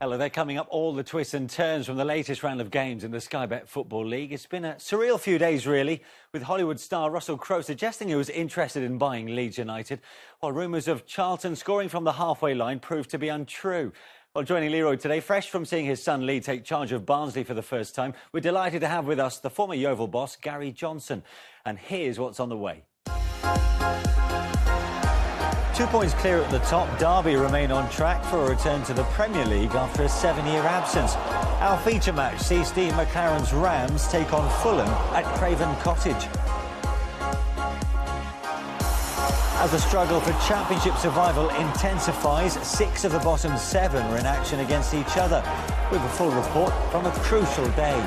Hello, they're coming up all the twists and turns from the latest round of games in the Sky Bet Football League. It's been a surreal few days, really, with Hollywood star Russell Crowe suggesting he was interested in buying Leeds United, while rumours of Charlton scoring from the halfway line proved to be untrue. Well, joining Leroy today, fresh from seeing his son Lee take charge of Barnsley for the first time, we're delighted to have with us the former Yeovil boss, Gary Johnson. And here's what's on the way. 2 points clear at the top, Derby remain on track for a return to the Premier League after a 7-year absence. Our feature match sees Steve McLaren's Rams take on Fulham at Craven Cottage. As the struggle for Championship survival intensifies, 6 of the bottom 7 are in action against each other, with a full report from a crucial day.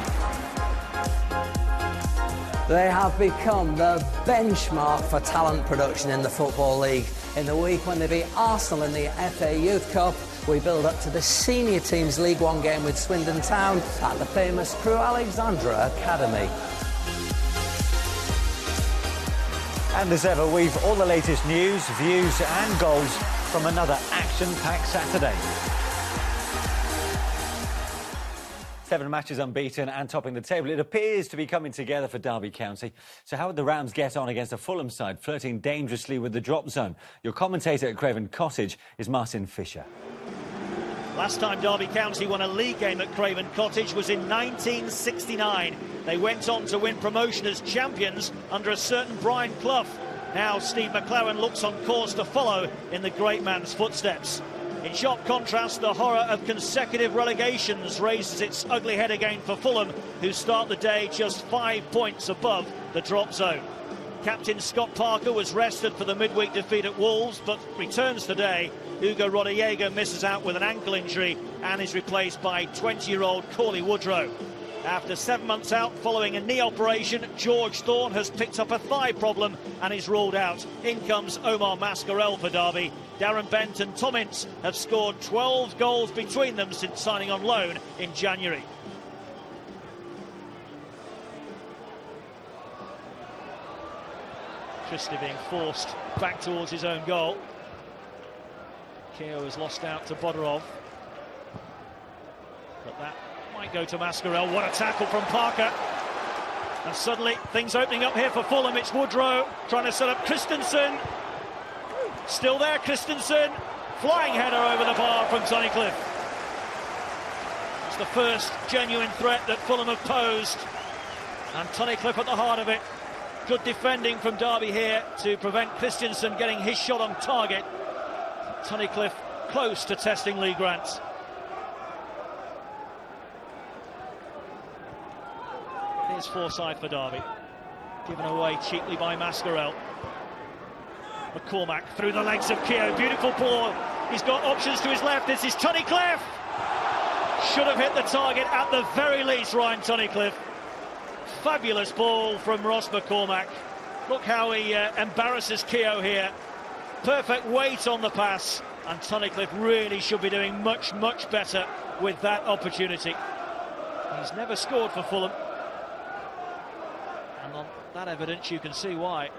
They have become the benchmark for talent production in the Football League. In the week when they beat Arsenal in the FA Youth Cup, we build up to the senior team's League One game with Swindon Town at the famous Crewe Alexandra Academy. And as ever, we've all the latest news, views and goals from another action-packed Saturday. 7 matches unbeaten and topping the table. It appears to be coming together for Derby County. So how would the Rams get on against a Fulham side flirting dangerously with the drop zone? Your commentator at Craven Cottage is Martin Fisher. Last time Derby County won a league game at Craven Cottage was in 1969. They went on to win promotion as champions under a certain Brian Clough. Now Steve McLaren looks on course to follow in the great man's footsteps. In sharp contrast, the horror of consecutive relegations raises its ugly head again for Fulham, who start the day just 5 points above the drop zone. Captain Scott Parker was rested for the midweek defeat at Wolves, but returns today. Hugo Rodallega misses out with an ankle injury and is replaced by 20-year-old Cauley Woodrow. After 7 months out following a knee operation, George Thorne has picked up a thigh problem and is ruled out. In comes Omar Mascarell for Derby. Darren Bent and Tom Ince have scored 12 goals between them since signing on loan in January. Christie being forced back towards his own goal. Keogh has lost out to Bodorov. But that might go to Mascarell. What a tackle from Parker. And suddenly things opening up here for Fulham. It's Woodrow trying to set up Christensen. Still there, Christensen. Flying header over the bar from Tunnicliffe. It's the first genuine threat that Fulham have posed. And Tunnicliffe at the heart of it. Good defending from Derby here to prevent Christensen getting his shot on target. Tunnicliffe close to testing Lee Grant. Here's Forsyth for Derby. Given away cheaply by Mascarell. McCormack through the legs of Keogh. Beautiful ball. He's got options to his left. This is Tunnicliffe. Should have hit the target at the very least, Ryan Tunnicliffe. Fabulous ball from Ross McCormack. Look how he embarrasses Keogh here. Perfect weight on the pass. And Tunnicliffe really should be doing much, much better with that opportunity. He's never scored for Fulham. And on that evidence, you can see why.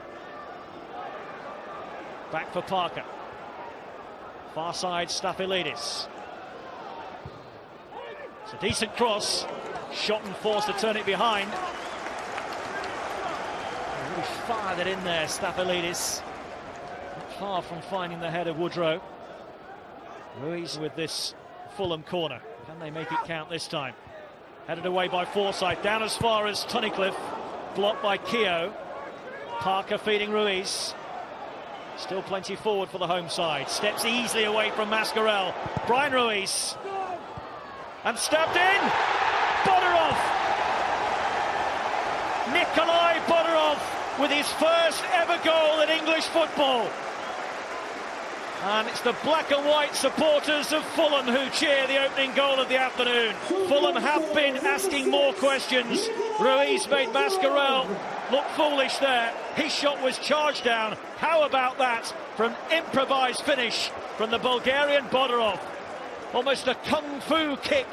Back for Parker. Far side, Staphylidis. It's a decent cross. Shot and forced to turn it behind. Really fired it in there, Staphylidis. Not far from finding the head of Woodrow. Ruiz with this Fulham corner. Can they make it count this time? Headed away by Forsyth. Down as far as Tunnicliffe. Blocked by Keogh. Parker feeding Ruiz. Still plenty forward for the home side. Steps easily away from Mascarell. Brian Ruiz. And stabbed in. Bodorov. Nikolai Bodorov with his first ever goal in English football. And it's the black and white supporters of Fulham who cheer the opening goal of the afternoon. Fulham have been asking more questions. Ruiz made Mascarell look foolish there. His shot was charged down. How about that from improvised finish from the Bulgarian Bodorov? Almost a kung fu kick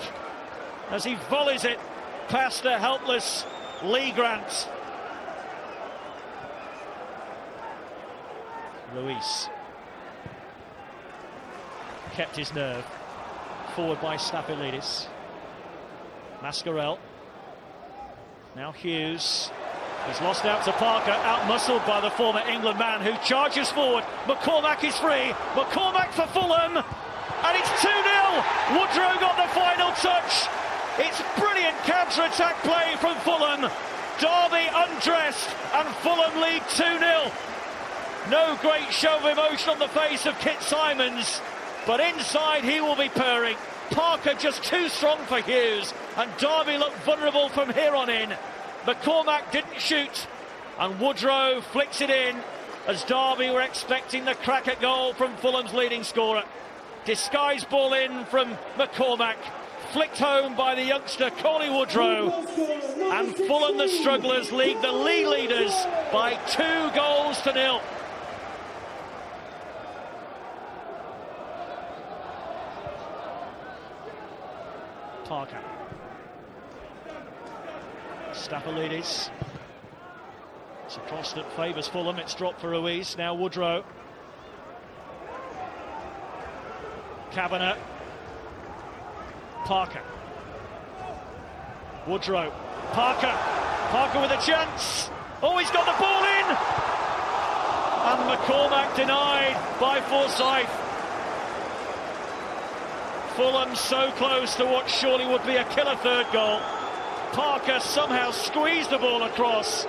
as he volleys it past a helpless Lee Grant. Ruiz kept his nerve. forward by Stapylidis. Mascarell. Now Hughes. He's lost out to Parker, out-muscled by the former England man who charges forward. McCormack is free. McCormack for Fulham. And it's 2-0. Woodrow got the final touch. It's brilliant counter-attack play from Fulham. Derby undressed and Fulham lead 2-0. No great show of emotion on the face of Kit Symons, but inside he will be purring. Parker just too strong for Hughes, and Derby looked vulnerable from here on in. McCormack didn't shoot, and Woodrow flicks it in as Derby were expecting the crack at goal from Fulham's leading scorer. Disguised ball in from McCormack, flicked home by the youngster Coley Woodrow, and Fulham, the strugglers, lead the league leaders by 2-0. Parker. Stapylidis. It's a cross that favours Fulham. It's dropped for Ruiz. Now Woodrow. Kavanagh. Parker. Woodrow. Parker. Parker with a chance. Oh, he's got the ball in. And McCormack denied by Forsyth. Fulham so close to what surely would be a killer third goal. Parker somehow squeezed the ball across.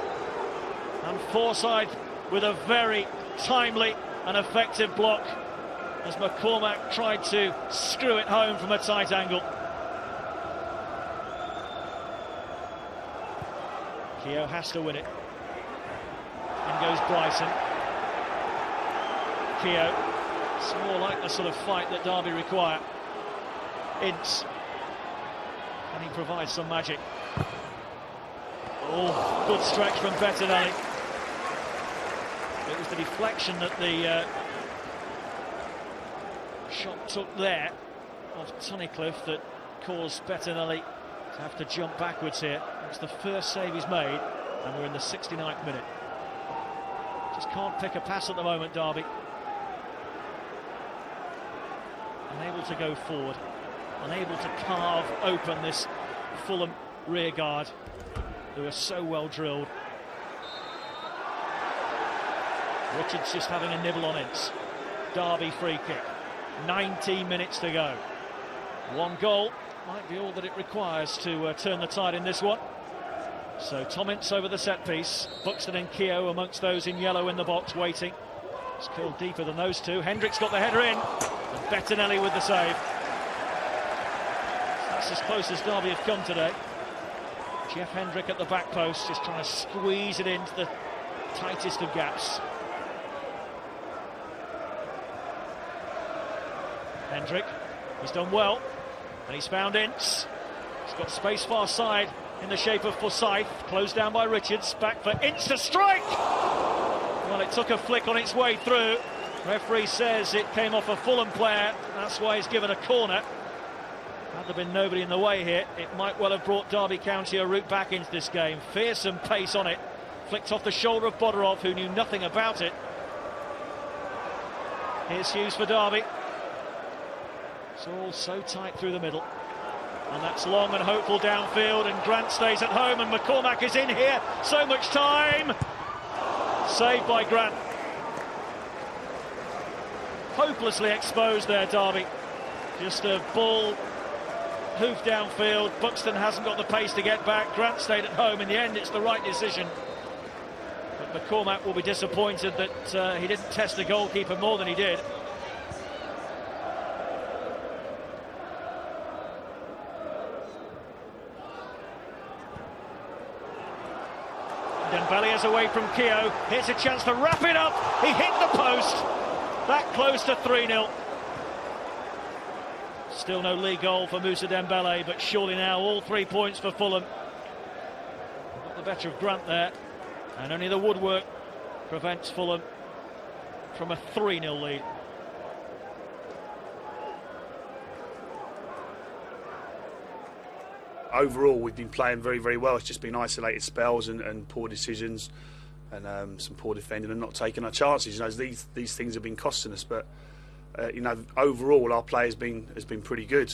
And Forsyth with a very timely and effective block as McCormack tried to screw it home from a tight angle. Keogh has to win it. In goes Bryson. Keogh. It's more like the sort of fight that Derby require. Ince. And he provides some magic. Oh, good stretch from Bettinelli. It was the deflection that the shot took there of Tunnicliffe that caused Bettinelli to have to jump backwards here. It's the first save he's made, and we're in the 69th minute. Just can't pick a pass at the moment, Derby. Unable to go forward, unable to carve open this Fulham rear guard, who are so well drilled. Richards just having a nibble on it. Derby free kick. 19 minutes to go. One goal might be all that it requires to turn the tide in this one. So Tom Ince over the set piece. Buxton and Keogh amongst those in yellow in the box waiting. It's curled deeper than those two. Hendricks got the header in, and Bettinelli with the save. That's as close as Derby have come today. Jeff Hendrick at the back post, just trying to squeeze it into the tightest of gaps. Hendrick, he's done well, and he's found Ince. He's got space far side in the shape of Forsyth, closed down by Richards, back for Ince to strike! Well, it took a flick on its way through. Referee says it came off a Fulham player, that's why he's given a corner. Had there been nobody in the way here, it might well have brought Derby County a route back into this game. Fearsome pace on it, flicked off the shoulder of Bodorov, who knew nothing about it. Here's Hughes for Derby. It's all so tight through the middle, and that's long and hopeful downfield, and Grant stays at home, and McCormack is in here. So much time. Saved by Grant. Hopelessly exposed there, Derby. Just a ball hoofed downfield. Buxton hasn't got the pace to get back. Grant stayed at home. In the end, it's the right decision. But McCormack will be disappointed that he didn't test the goalkeeper more than he did. Dembele is away from Keogh. Here's a chance to wrap it up. He hit the post. That close to 3-0. Still no league goal for Moussa Dembele, but surely now all 3 points for Fulham. Got the better of Grant there, and only the woodwork prevents Fulham from a 3-0 lead. Overall, we've been playing very, very well. It's just been isolated spells and poor decisions, and some poor defending and not taking our chances. You know, these things have been costing us. But overall our play has been pretty good.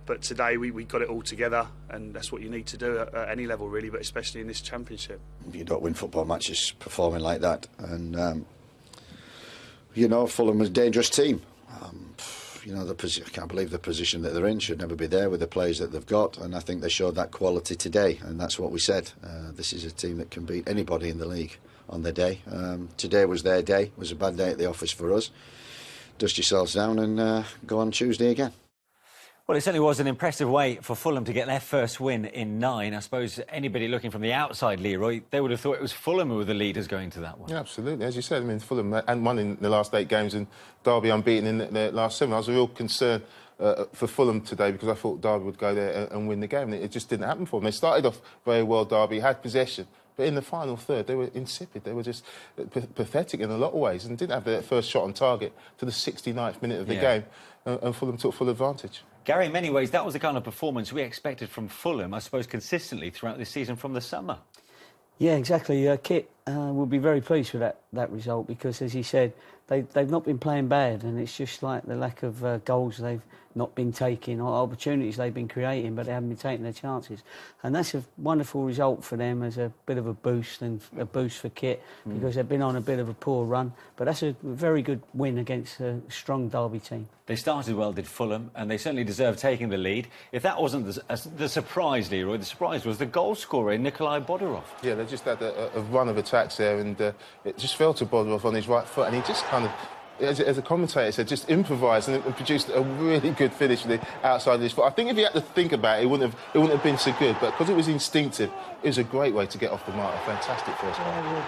But today we got it all together, and that's what you need to do at any level really, but especially in this championship. You don't win football matches performing like that, and Fulham was a dangerous team. I can't believe the position that they're in should never be there with the players that they've got, and I think they showed that quality today, and that's what we said. This is a team that can beat anybody in the league on their day. Today was their day. It was a bad day at the office for us. Dust yourselves down and go on Tuesday again. Well, it certainly was an impressive way for Fulham to get their first win in 9. I suppose anybody looking from the outside, Leroy, they would have thought it was Fulham who were the leaders going to that one. Yeah, absolutely. As you said, Fulham hadn't won in the last 8 games and Derby unbeaten in the last 7. I was a real concern for Fulham today because I thought Derby would go there and win the game, and it just didn't happen for them. They started off very well, Derby, had possession, but in the final third, they were insipid. They were just pathetic in a lot of ways and didn't have their first shot on target to the 69th minute of the game, and Fulham took full advantage. Gary, in many ways, that was the kind of performance we expected from Fulham, I suppose, consistently throughout this season from the summer. Yeah, exactly. Kit will be very pleased with that result because, as he said, they've not been playing bad, and it's just like the lack of goals they've not been taking, or opportunities they've been creating, but they haven't been taking their chances. And that's a wonderful result for them as a bit of a boost, and a boost for Kit because they've been on a bit of a poor run. But that's a very good win against a strong Derby team. They started well, did Fulham, and they certainly deserved taking the lead. If that wasn't the surprise, Leroy, the surprise was the goal scorer, Nikolai Bodorov. Yeah, they just had a run of attacks there, and it just fell to Bodorov on his right foot, and he just kind of, as a commentator said, just improvised and produced a really good finish with the outside of his foot. I think if he had to think about it, it wouldn't have been so good, but because it was instinctive, it was a great way to get off the mark. A fantastic first goal.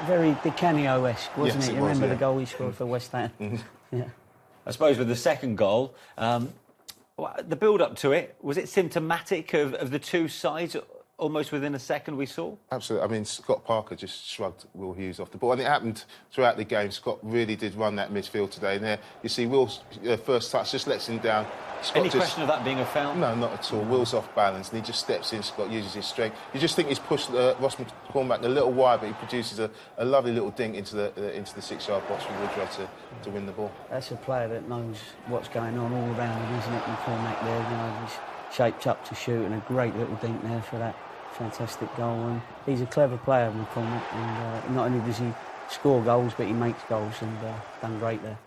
Very Di Canio-esque, wasn't Yes, it? it You was, remember yeah. the goal he scored for West Ham? Yeah. I suppose with the second goal, the build-up to it, was it symptomatic of the two sides almost within a second we saw? Absolutely. Scott Parker just shrugged Will Hughes off the ball, and it happened throughout the game. Scott really did run that midfield today, and there you see Will's first touch just lets him down. Any question of that being a foul? No, not at all. Will's off balance, and he just steps in. Scott uses his strength. You just think he's pushed Ross McCormack a little wide, but he produces a lovely little dink into the 6-yard box for Woodrow to win the ball. That's a player that knows what's going on all around him, isn't it? McCormack there, he's shaped up to shoot, and a great little dink there for that fantastic goal. And he's a clever player, McCormack, and not only does he score goals, but he makes goals, and done great there.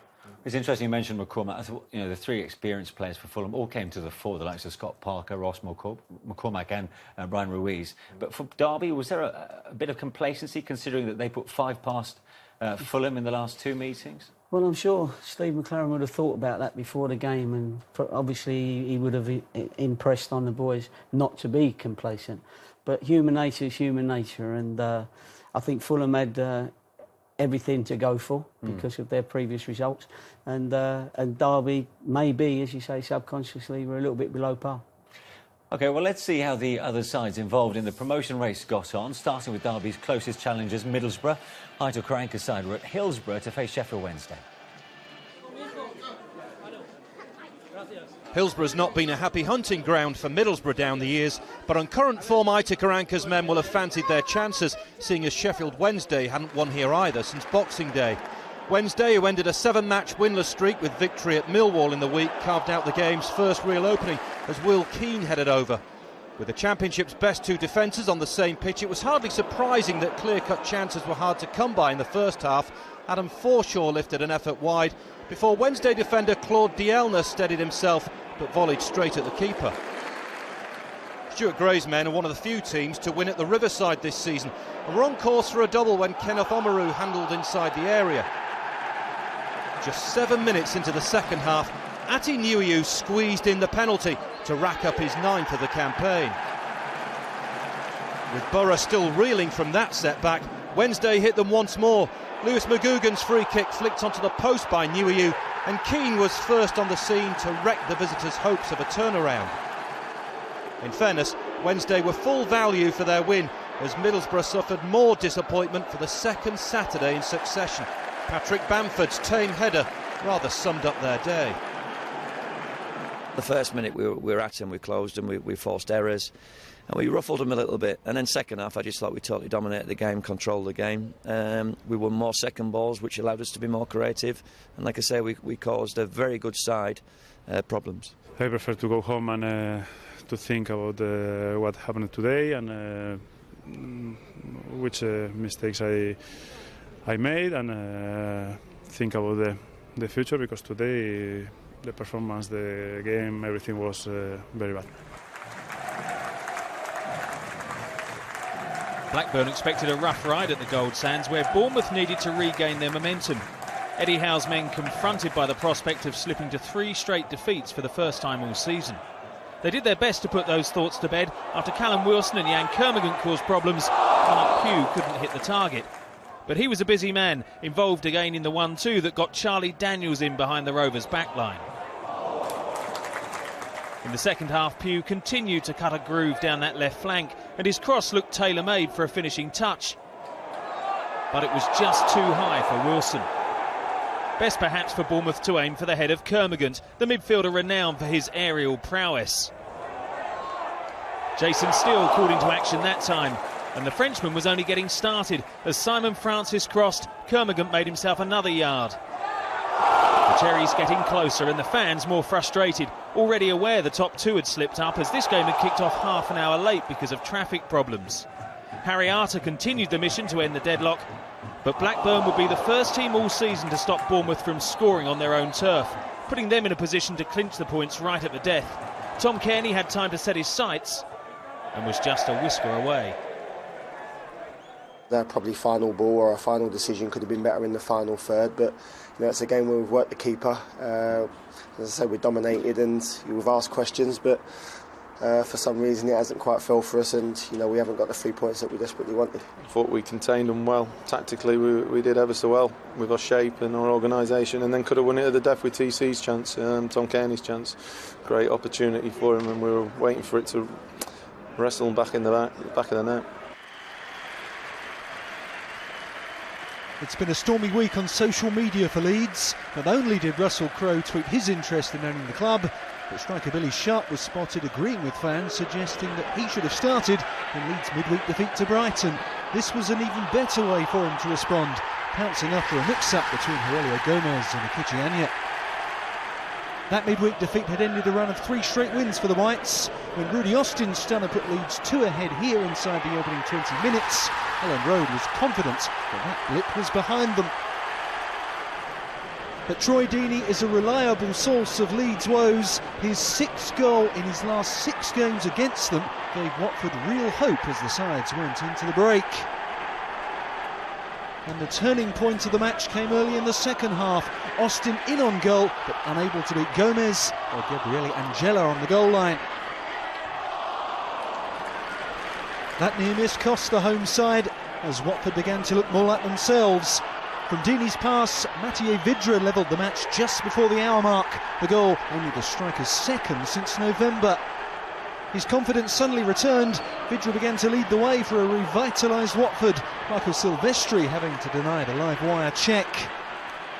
It's interesting you mentioned McCormack. I thought, the 3 experienced players for Fulham all came to the fore, the likes of Scott Parker, Ross McCormack and Brian Ruiz. But for Derby, was there a bit of complacency considering that they put 5 past Fulham in the last 2 meetings? Well, I'm sure Steve McLaren would have thought about that before the game, and obviously he would have impressed on the boys not to be complacent. But human nature is human nature, and I think Fulham had everything to go for because of their previous results, and Derby maybe, as you say, subconsciously were a little bit below par. OK, well, let's see how the other sides involved in the promotion race got on, starting with Derby's closest challengers, Middlesbrough. Heito Karanka's side were at Hillsborough to face Sheffield Wednesday. Hillsborough's not been a happy hunting ground for Middlesbrough down the years, but on current form, Heito Karanka's men will have fancied their chances, seeing as Sheffield Wednesday hadn't won here either since Boxing Day. Wednesday, who ended a 7-match winless streak with victory at Millwall in the week, carved out the game's first real opening as Will Keane headed over. With the Championship's best 2 defences on the same pitch, it was hardly surprising that clear-cut chances were hard to come by in the first half. Adam Forshaw lifted an effort wide before Wednesday defender Claude Dielna steadied himself but volleyed straight at the keeper. Stuart Gray's men are one of the few teams to win at the Riverside this season, and were on course for a double when Kenneth Omaru handled inside the area. Just 7 minutes into the second half, Ati Nuiu squeezed in the penalty to rack up his 9th of the campaign. With Borough still reeling from that setback, Wednesday hit them once more. Lewis McGugan's free kick flicked onto the post by Nuiu, and Keane was first on the scene to wreck the visitors' hopes of a turnaround. In fairness, Wednesday were full value for their win, as Middlesbrough suffered more disappointment for the second Saturday in succession. Patrick Bamford's tame header rather summed up their day. The first minute we were at them, we closed them, we forced errors, and we ruffled them a little bit. And then second half, I just thought we totally dominated the game, controlled the game. We won more second balls, which allowed us to be more creative. And like I say, we caused a very good side problems. I prefer to go home and to think about what happened today and which mistakes I made, and think about the future, because today the performance, the game, everything was very bad. Blackburn expected a rough ride at the Gold Sands, where Bournemouth needed to regain their momentum. Eddie Howe's men confronted by the prospect of slipping to 3 straight defeats for the first time all season. They did their best to put those thoughts to bed after Callum Wilson and Jan Kermorgant caused problems. Connor Pugh couldn't hit the target. But he was a busy man, involved again in the 1-2 that got Charlie Daniels in behind the Rovers' backline. In the second half, Pugh continued to cut a groove down that left flank, and his cross looked tailor-made for a finishing touch. But it was just too high for Wilson. Best perhaps for Bournemouth to aim for the head of Kermorgant, the midfielder renowned for his aerial prowess. Jason Steele called into action that time, and the Frenchman was only getting started. As Simon Francis crossed, Kermorgant made himself another yard. The Cherries getting closer and the fans more frustrated, already aware the top 2 had slipped up as this game had kicked off half an hour late because of traffic problems. Harry Arter continued the mission to end the deadlock, but Blackburn would be the first team all season to stop Bournemouth from scoring on their own turf, putting them in a position to clinch the points right at the death. Tom Cairney had time to set his sights and was just a whisker away. Their probably final ball or a final decision could have been better in the final third, but it's a game where we've worked the keeper. As I say, we dominated and we've asked questions, but for some reason it hasn't quite fell for us, and we haven't got the 3 points that we desperately wanted. I thought we contained them well. Tactically we did ever so well with our shape and our organisation, and then could have won it at the death with TC's chance, Tom Cairney's chance. Great opportunity for him, and we were waiting for it to wrestle him back in the back of the net. It's been a stormy week on social media for Leeds. Not only did Russell Crowe tweet his interest in owning the club, but striker Billy Sharp was spotted agreeing with fans, suggesting that he should have started in Leeds' midweek defeat to Brighton. This was an even better way for him to respond, pouncing after a mix-up between Aurelio Gomez and Akichi Anya. That midweek defeat had ended a run of 3 straight wins for the Whites. When Rudy Austin's stunner put Leeds 2 ahead here inside the opening 20 minutes, Ellen Road was confident that blip was behind them. But Troy Deeney is a reliable source of Leeds' woes. His 6th goal in his last 6 games against them gave Watford real hope as the sides went into the break. And the turning point of the match came early in the second half. Austin in on goal, but unable to beat Gomez or Gabriele Angela on the goal line. That near miss cost the home side as Watford began to look more like themselves. From Deeney's pass, Mathieu Vidra levelled the match just before the hour mark. The goal only the striker's 2nd since November. His confidence suddenly returned. Vidra began to lead the way for a revitalised Watford, Marco Silvestri having to deny the live wire check.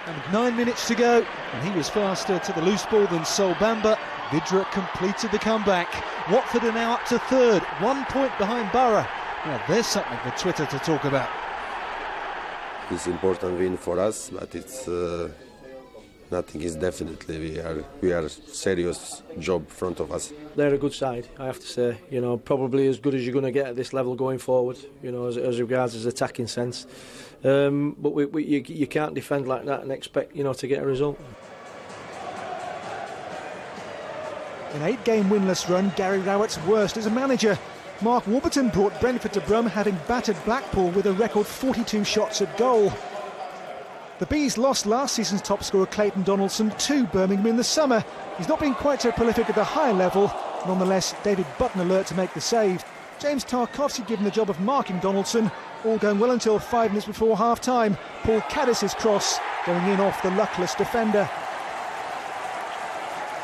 And with 9 minutes to go, and he was faster to the loose ball than Sol Bamba, Vidra completed the comeback. Watford are now up to 3rd, 1 point behind Borough. Now there's something for Twitter to talk about. It's an important win for us, but it's nothing is definitely. We are serious job in front of us. They're a good side, I have to say. Probably as good as you're going to get at this level going forward. As regards his attacking sense. But you can't defend like that and expect to get a result. An 8-game winless run, Gary Rowett's worst as a manager. Mark Warburton brought Brentford to Brum, having battered Blackpool with a record 42 shots at goal. The Bees lost last season's top scorer Clayton Donaldson to Birmingham in the summer. He's not been quite so prolific at the high level. Nonetheless, David Button alert to make the save. James Tarkovsky given the job of marking Donaldson. All going well until 5 minutes before half-time. Paul Caddis's cross going in off the luckless defender.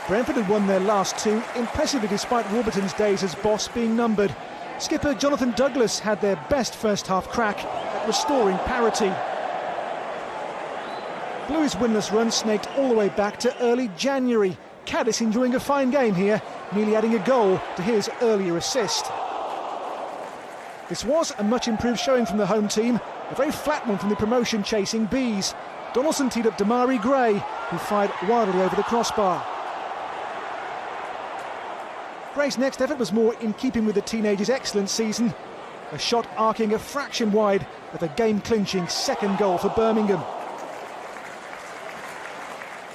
Brentford had won their last 2, impressively despite Warburton's days as boss being numbered. Skipper Jonathan Douglas had their best first-half crack at restoring parity. Blues' winless run snaked all the way back to early January. Caddis enjoying a fine game here, nearly adding a goal to his earlier assist. This was a much improved showing from the home team, a very flat one from the promotion-chasing Bees. Donaldson teed up Damari Gray, who fired wildly over the crossbar. Gray's next effort was more in keeping with the teenager's excellent season, a shot arcing a fraction wide of a game-clinching second goal for Birmingham.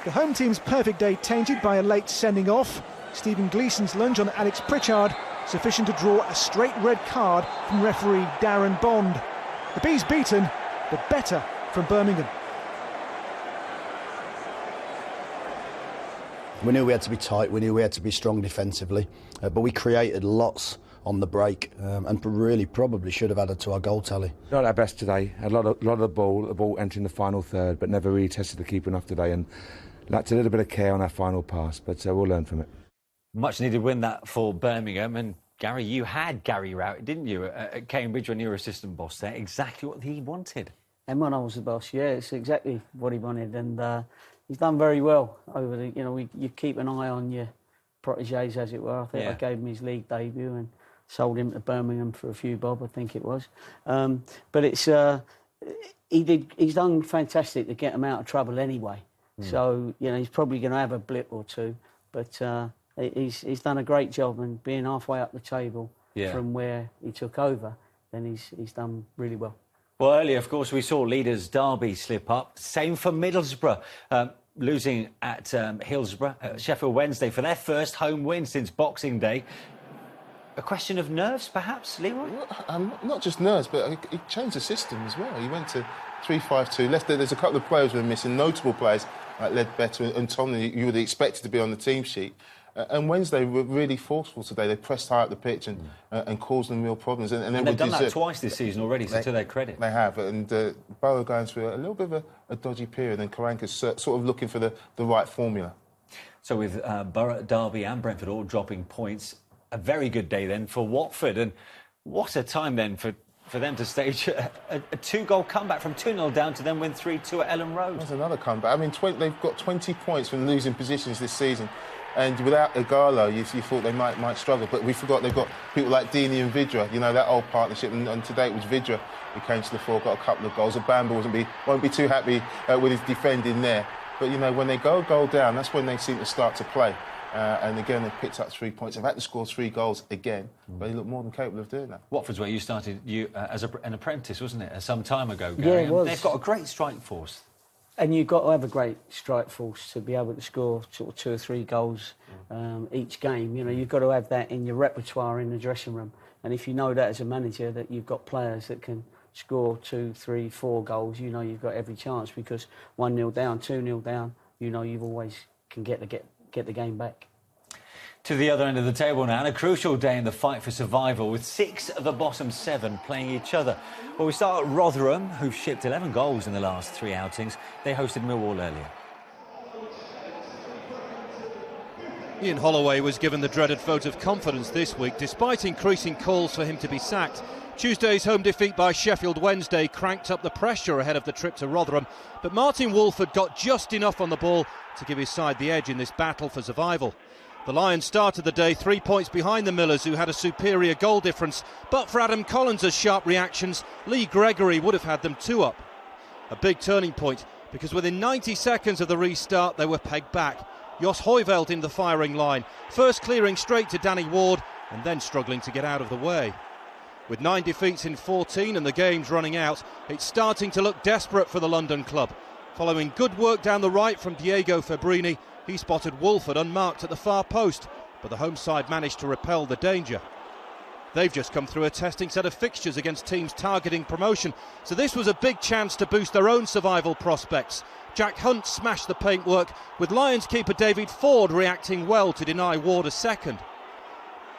The home team's perfect day tainted by a late sending off. Stephen Gleeson's lunge on Alex Pritchard, sufficient to draw a straight red card from referee Darren Bond. The Bees beaten, but better from Birmingham. We knew we had to be tight, we knew we had to be strong defensively, but we created lots on the break and really probably should have added to our goal tally. Not our best today, a lot of the ball entering the final third, but never really tested the keeper enough today, and lacked a little bit of care on our final pass, but we'll learn from it. Much needed win that for Birmingham, and Gary, you had Gary Rowett, didn't you, at Cambridge when you were assistant boss there, exactly what he wanted. And when I was the boss, yeah, it's exactly what he wanted, and he's done very well over the, you keep an eye on your protégés, as it were. I think I gave him his league debut and sold him to Birmingham for a few bob, I think it was. But it's he's done fantastic to get him out of trouble anyway. So, he's probably going to have a blip or two, but he's done a great job, and being halfway up the table from where he took over, then he's done really well. Well, earlier, of course, we saw leaders Derby slip up. Same for Middlesbrough, losing at Hillsborough, Sheffield Wednesday, for their first home win since Boxing Day. A question of nerves, perhaps, Leroy? Not just nerves, but he changed the system as well. He went to 3-5-2. There's a couple of players who are missing, notable players like Ledbetter and Tomlin, you would have expected to be on the team sheet. And Wednesday were really forceful today. They pressed high up the pitch and caused them real problems. And they've done that twice this season already, so to their credit. They have. And Borough going through a little bit of a dodgy period, and Karanka's sort of looking for the right formula. So with Borough, Derby and Brentford all dropping points, a very good day then for Watford. And what a time then for them to stage a two-goal comeback from 2-0 down to then win 3-2 at Ellen Road. That's another comeback. I mean, they've got 20 points from losing positions this season. And without Igalo, you thought they might struggle. But we forgot they've got people like Deeney and Vidra, that old partnership. And today it was Vidra who came to the fore, got a couple of goals. Bamba won't be too happy with his defending there. But, when they go a goal down, that's when they seem to start to play. And again, they've picked up 3 points. They've had to score 3 goals again, but they look more than capable of doing that. Watford's where you started as an apprentice, wasn't it, some time ago, Gary? Yeah, it was. They've got a great strike force. And you've got to have a great strike force to be able to score sort of 2 or 3 goals each game. You've got to have that in your repertoire in the dressing room. And if you know that as a manager, that you've got players that can score 2, 3, 4 goals, you've got every chance, because 1-0 down, 2-0 down, you've always can get the game back. To the other end of the table now, and a crucial day in the fight for survival, with 6 of the bottom 7 playing each other. Well, we start at Rotherham, who've shipped 11 goals in the last 3 outings. They hosted Millwall earlier. Ian Holloway was given the dreaded vote of confidence this week, despite increasing calls for him to be sacked. Tuesday's home defeat by Sheffield Wednesday cranked up the pressure ahead of the trip to Rotherham, but Martin Wolford got just enough on the ball to give his side the edge in this battle for survival. The Lions started the day 3 points behind the Millers, who had a superior goal difference, but for Adam Collins' sharp reactions, Lee Gregory would have had them 2 up. A big turning point, because within 90 seconds of the restart they were pegged back. Jos Højveldt in the firing line, first clearing straight to Danny Ward and then struggling to get out of the way. With 9 defeats in 14 and the games running out, it's starting to look desperate for the London club. Following good work down the right from Diego Fabrini, he spotted Wolford unmarked at the far post, but the home side managed to repel the danger. They've just come through a testing set of fixtures against teams targeting promotion, so this was a big chance to boost their own survival prospects. Jack Hunt smashed the paintwork, with Lions keeper David Ford reacting well to deny Ward a second.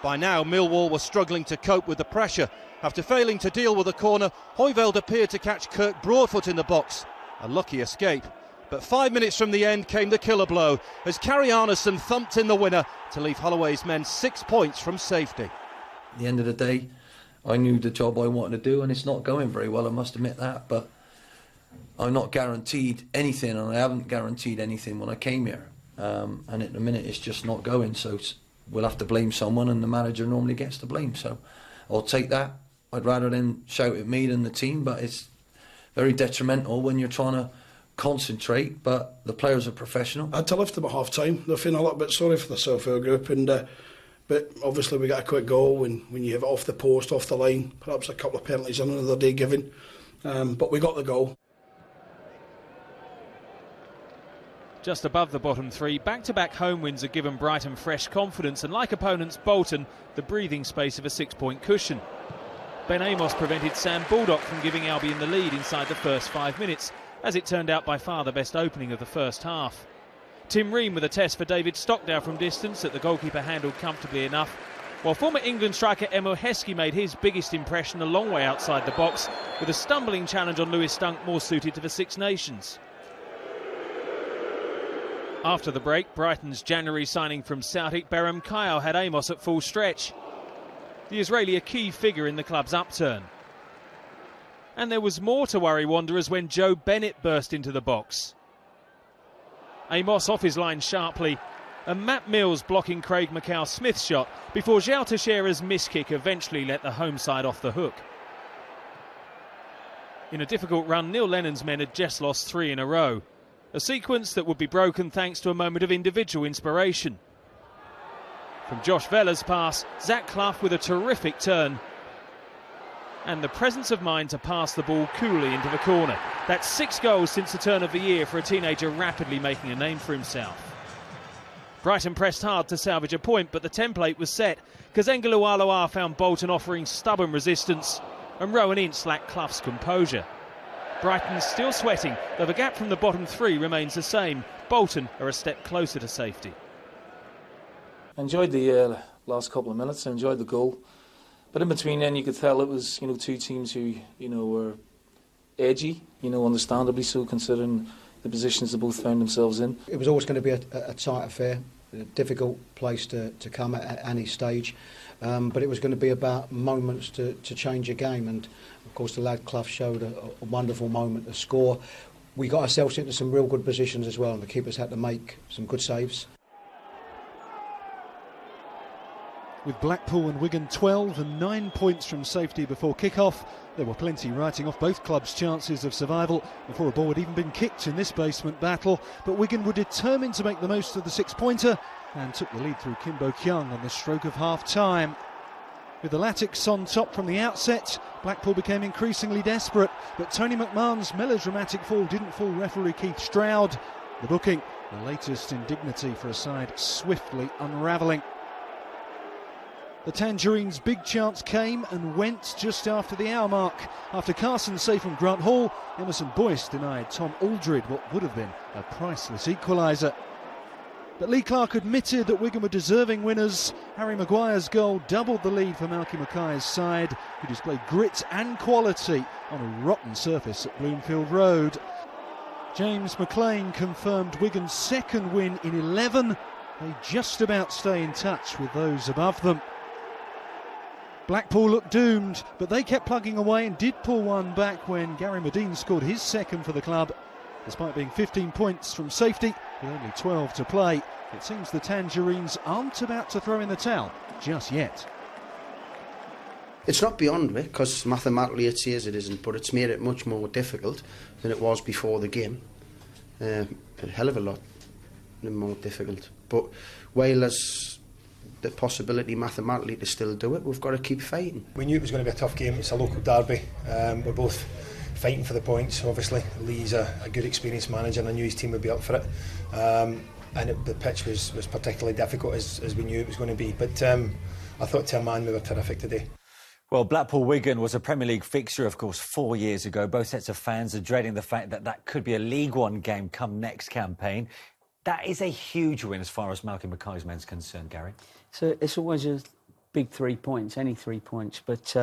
By now, Millwall was struggling to cope with the pressure. After failing to deal with a corner, Højveldt appeared to catch Kirk Broadfoot in the box. A lucky escape. But 5 minutes from the end came the killer blow, as Carrie Arneson thumped in the winner to leave Holloway's men 6 points from safety. At the end of the day, I knew the job I wanted to do, and it's not going very well, I must admit that, but I'm not guaranteed anything, and I haven't guaranteed anything when I came here. and at the minute it's just not going. So we'll have to blame someone, and the manager normally gets the blame. So I'll take that. I'd rather them shout at me than the team, but it's very detrimental when you're trying to concentrate, but the players are professional. I had to lift them at half time. They're feeling a little bit sorry for themselves, our group, and but obviously we got a quick goal, and when you have it off the post, off the line, perhaps a couple of penalties on another day given, but we got the goal. Just above the bottom three, back-to-back home wins have given Brighton fresh confidence, and like opponents Bolton, the breathing space of a 6-point cushion. Ben Amos prevented Sam Baldock from giving Albion the lead inside the first 5 minutes, as it turned out by far the best opening of the first half. Tim Ream with a test for David Stockdale from distance that the goalkeeper handled comfortably enough, while former England striker Emo Heskey made his biggest impression a long way outside the box, with a stumbling challenge on Lewis Dunk more suited to the Six Nations. After the break, Brighton's January signing from Celtic, Berham Kyle, had Amos at full stretch. The Israeli a key figure in the club's upturn. And there was more to worry Wanderers when Joe Bennett burst into the box. Amos off his line sharply, and Matt Mills blocking Craig McCall-Smith's shot before João Teixeira's miss-kick eventually let the home side off the hook. In a difficult run, Neil Lennon's men had just lost 3 in a row, a sequence that would be broken thanks to a moment of individual inspiration. From Josh Vella's pass, Zach Clough with a terrific turn, and the presence of mind to pass the ball coolly into the corner. That's 6 goals since the turn of the year for a teenager rapidly making a name for himself. Brighton pressed hard to salvage a point, but the template was set because Engelualoa found Bolton offering stubborn resistance, and Rowan Ince lacked Clough's composure. Brighton's still sweating, though the gap from the bottom 3 remains the same. Bolton are a step closer to safety. I enjoyed the last couple of minutes. I enjoyed the goal. But in between then you could tell it was, two teams who, were edgy, understandably so, considering the positions they both found themselves in. It was always going to be a tight affair, a difficult place to come at any stage. But it was going to be about moments to change a game. And, of course, the lad Clough showed a wonderful moment to score. We got ourselves into some real good positions as well, and the keepers had to make some good saves. With Blackpool and Wigan 12 and 9 points from safety before kick-off, there were plenty writing off both clubs' chances of survival before a ball had even been kicked in this basement battle. But Wigan were determined to make the most of the 6-pointer and took the lead through Kimbo Kyung on the stroke of half-time. With the Latics on top from the outset, Blackpool became increasingly desperate, but Tony McMahon's melodramatic fall didn't fool referee Keith Stroud. The booking, the latest indignity for a side swiftly unravelling. The Tangerines' big chance came and went just after the hour mark. After Carson's save from Grant Hall, Emerson Boyce denied Tom Aldred what would have been a priceless equaliser. But Lee Clark admitted that Wigan were deserving winners. Harry Maguire's goal doubled the lead for Malky Mackay's side, who displayed grit and quality on a rotten surface at Bloomfield Road. James McLean confirmed Wigan's second win in 11. They just about stay in touch with those above them. Blackpool looked doomed, but they kept plugging away and did pull one back when Gary Modine scored his second for the club. Despite being 15 points from safety, with only 12 to play, it seems the Tangerines aren't about to throw in the towel just yet. It's not beyond me, because mathematically it says it isn't, but it's made it much more difficult than it was before the game. A hell of a lot more difficult. But while there's the possibility mathematically to still do it, we've got to keep fighting. We knew it was going to be a tough game. It's a local derby. We're both fighting for the points, obviously. Lee's a good experienced manager, and I knew his team would be up for it. The pitch was particularly difficult, as we knew it was going to be. But I thought to a man we were terrific today. Well, Blackpool-Wigan was a Premier League fixture, of course, 4 years ago. Both sets of fans are dreading the fact that that could be a League One game come next campaign. That is a huge win as far as Malky Mackay's men's concerned, Gary. So it's always a big 3 points, any 3 points, but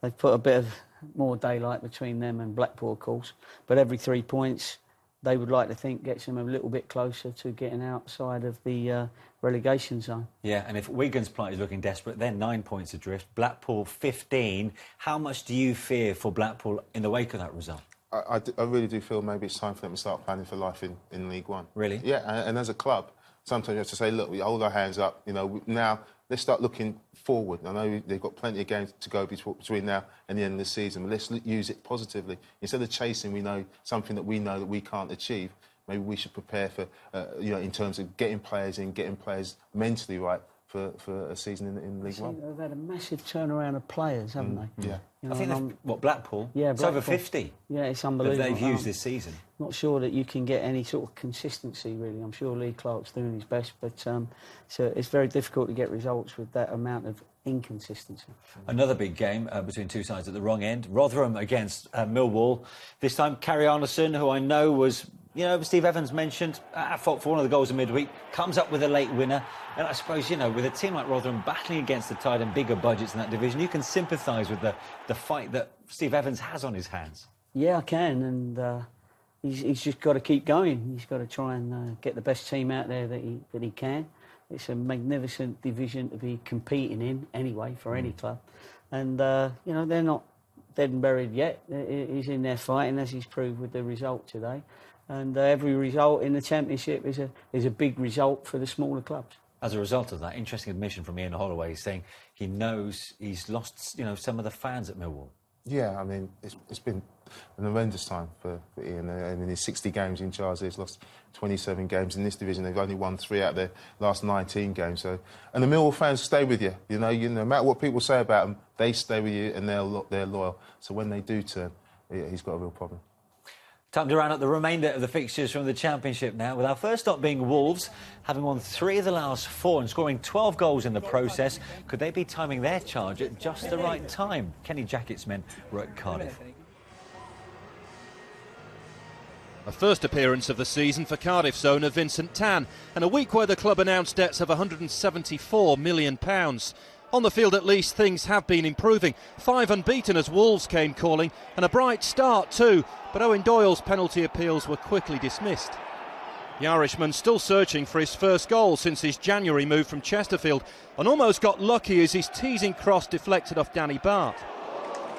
they've put a bit of more daylight between them and Blackpool, of course. But every 3 points, they would like to think gets them a little bit closer to getting outside of the relegation zone. Yeah, and if Wigan's plight is looking desperate, they're 9 points adrift. Blackpool 15. How much do you fear for Blackpool in the wake of that result? I really do feel maybe it's time for them to start planning for life in League One. Really? Yeah, and as a club, sometimes you have to say, look, we hold our hands up, you know, now let's start looking forward. I know they've got plenty of games to go between now and the end of the season, but let's use it positively. Instead of chasing, we know something that we know that we can't achieve, maybe we should prepare for, you know, in terms of getting players in, getting players mentally right for a season in League One. They've had a massive turnaround of players, haven't they? Yeah. You I know, think Blackpool? Yeah, it's Blackpool. over 50. Yeah, it's unbelievable. That they've used this season. Not sure that you can get any sort of consistency, really. I'm sure Lee Clark's doing his best, but so it's very difficult to get results with that amount of inconsistency. Another big game between two sides at the wrong end. Rotherham against Millwall. This time, Carrie Arneson, who I know was, you know, Steve Evans mentioned, at fault for one of the goals in midweek, comes up with a late winner. And I suppose, you know, with a team like Rotherham battling against the tide and bigger budgets in that division, you can sympathise with the fight that Steve Evans has on his hands. Yeah, I can, and he's just got to keep going. He's got to try and get the best team out there that he can. It's a magnificent division to be competing in, anyway, for any club. And, you know, they're not dead and buried yet. He's in there fighting, as he's proved with the result today. And every result in the Championship is a big result for the smaller clubs. As a result of that, interesting admission from Ian Holloway, saying he knows he's lost, you know, some of the fans at Millwall. Yeah, I mean, it's been an horrendous time for Ian. I mean, he's 60 games in charge. He's lost 27 games in this division. They've only won 3 out of their last 19 games. So, and the Millwall fans stay with you. You know, no matter what people say about them, they stay with you and they're loyal. So when they do turn, he's got a real problem. Time to round up the remainder of the fixtures from the Championship now, with our first stop being Wolves, having won 3 of the last 4 and scoring 12 goals in the process. Could they be timing their charge at just the right time? Kenny Jackett's men were at Cardiff. A first appearance of the season for Cardiff's owner Vincent Tan, and a week where the club announced debts of £174 million. On the field, at least, things have been improving. 5 unbeaten as Wolves came calling, and a bright start too, but Owen Doyle's penalty appeals were quickly dismissed. The Irishman still searching for his first goal since his January move from Chesterfield, and almost got lucky as his teasing cross deflected off Danny Bart.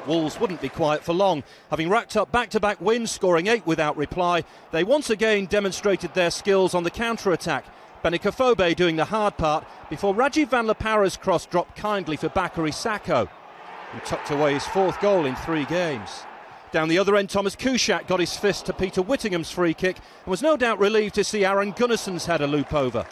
Wolves wouldn't be quiet for long. Having racked up back-to-back wins, scoring 8 without reply, they once again demonstrated their skills on the counter-attack. Benikafobe doing the hard part before Rajiv Van La Parra's cross dropped kindly for Bakary Sakho, who tucked away his 4th goal in 3 games. Down the other end, Thomas Kuszczak got his fist to Peter Whittingham's free kick and was no doubt relieved to see Aaron Gunnarson's header loop over.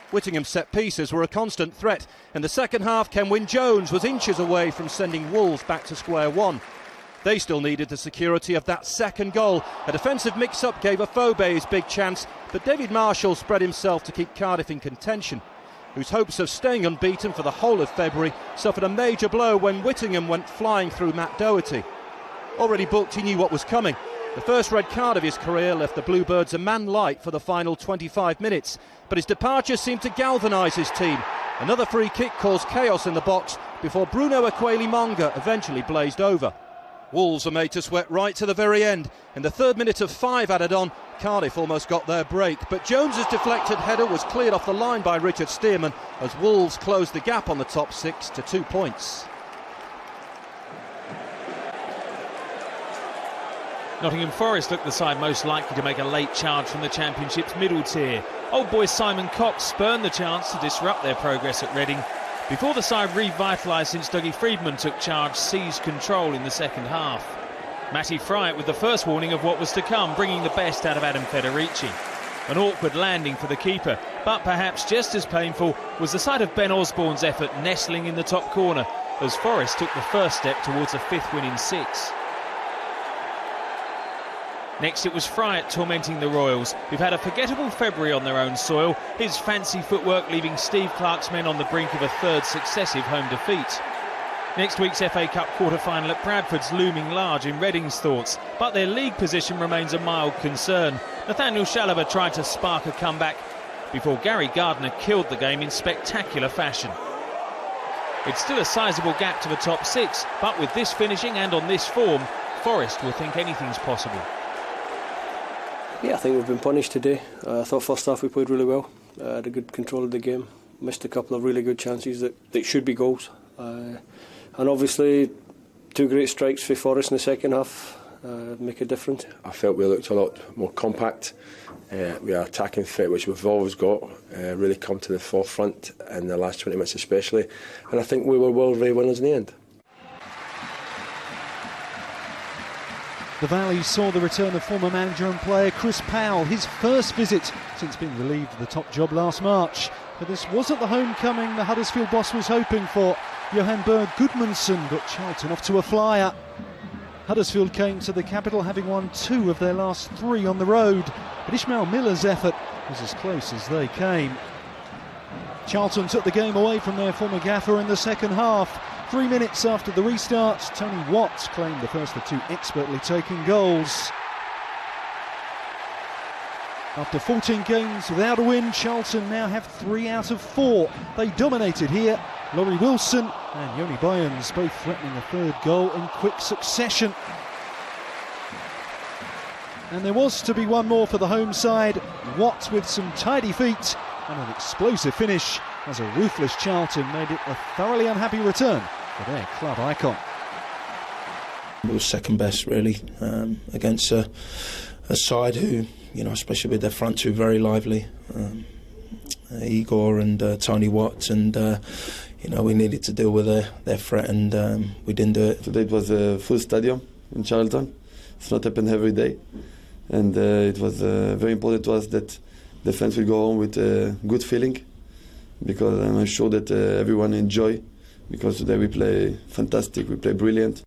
Whittingham's set pieces were a constant threat. In the second half, Kenwyn Jones was inches away from sending Wolves back to square one. They still needed the security of that second goal. A defensive mix-up gave Afobe his big chance, but David Marshall spread himself to keep Cardiff in contention, whose hopes of staying unbeaten for the whole of February suffered a major blow when Whittingham went flying through Matt Doherty. Already booked, he knew what was coming. The first red card of his career left the Bluebirds a man light for the final 25 minutes, but his departure seemed to galvanise his team. Another free kick caused chaos in the box before Bruno Aquili-Monga eventually blazed over. Wolves were made to sweat right to the very end. In the 3rd minute of 5 added on, Cardiff almost got their break, but Jones's deflected header was cleared off the line by Richard Stearman as Wolves closed the gap on the top 6 to 2 points. Nottingham Forest looked the side most likely to make a late charge from the Championship's middle tier. Old boy Simon Cox spurned the chance to disrupt their progress at Reading before the side revitalised since Dougie Freedman took charge, seized control in the second half. Matty Fryatt with the first warning of what was to come, bringing the best out of Adam Federici. An awkward landing for the keeper, but perhaps just as painful was the sight of Ben Osborne's effort nestling in the top corner as Forest took the first step towards a 5th win in 6. Next it was Fryatt tormenting the Royals, who've had a forgettable February on their own soil, his fancy footwork leaving Steve Clarke's men on the brink of a 3rd successive home defeat. Next week's FA Cup quarter-final at Bradford's looming large in Reading's thoughts, but their league position remains a mild concern. Nathaniel Chalobah tried to spark a comeback before Gary Gardner killed the game in spectacular fashion. It's still a sizable gap to the top 6, but with this finishing and on this form, Forest will think anything's possible. Yeah, I think we've been punished today. I thought first half we played really well, had a good control of the game, missed a couple of really good chances that should be goals. And obviously 2 great strikes for Forest in the second half. make a difference. I felt we looked a lot more compact. We are attacking threat, which we've always got, really come to the forefront in the last 20 minutes especially, and I think we were worthy winners in the end. The Valley saw the return of former manager and player Chris Powell, his first visit since being relieved of the top job last March. But this wasn't the homecoming the Huddersfield boss was hoping for. Johan Berg Gudmundsson got Charlton off to a flyer. Huddersfield came to the capital having won 2 of their last 3 on the road, but Ishmael Miller's effort was as close as they came. Charlton took the game away from their former gaffer in the second half. 3 minutes after the restart, Tony Watt claimed the first of 2 expertly taken goals. After 14 games without a win, Charlton now have 3 out of 4. They dominated here. Laurie Wilson and Yoni Byans both threatening a 3rd goal in quick succession. And there was to be one more for the home side. Watt with some tidy feet and an explosive finish as a ruthless Charlton made it a thoroughly unhappy return for their club icon. It was second best really against a side who, you know, especially with their front two very lively, Igor and Tony Watt, and you know, we needed to deal with their threat, and we didn't do it. Today it was a full stadium in Charlton. It's not happened every day, and it was very important to us that the fans will go home with a good feeling, because I'm sure that everyone enjoy, because today we play fantastic, we play brilliant.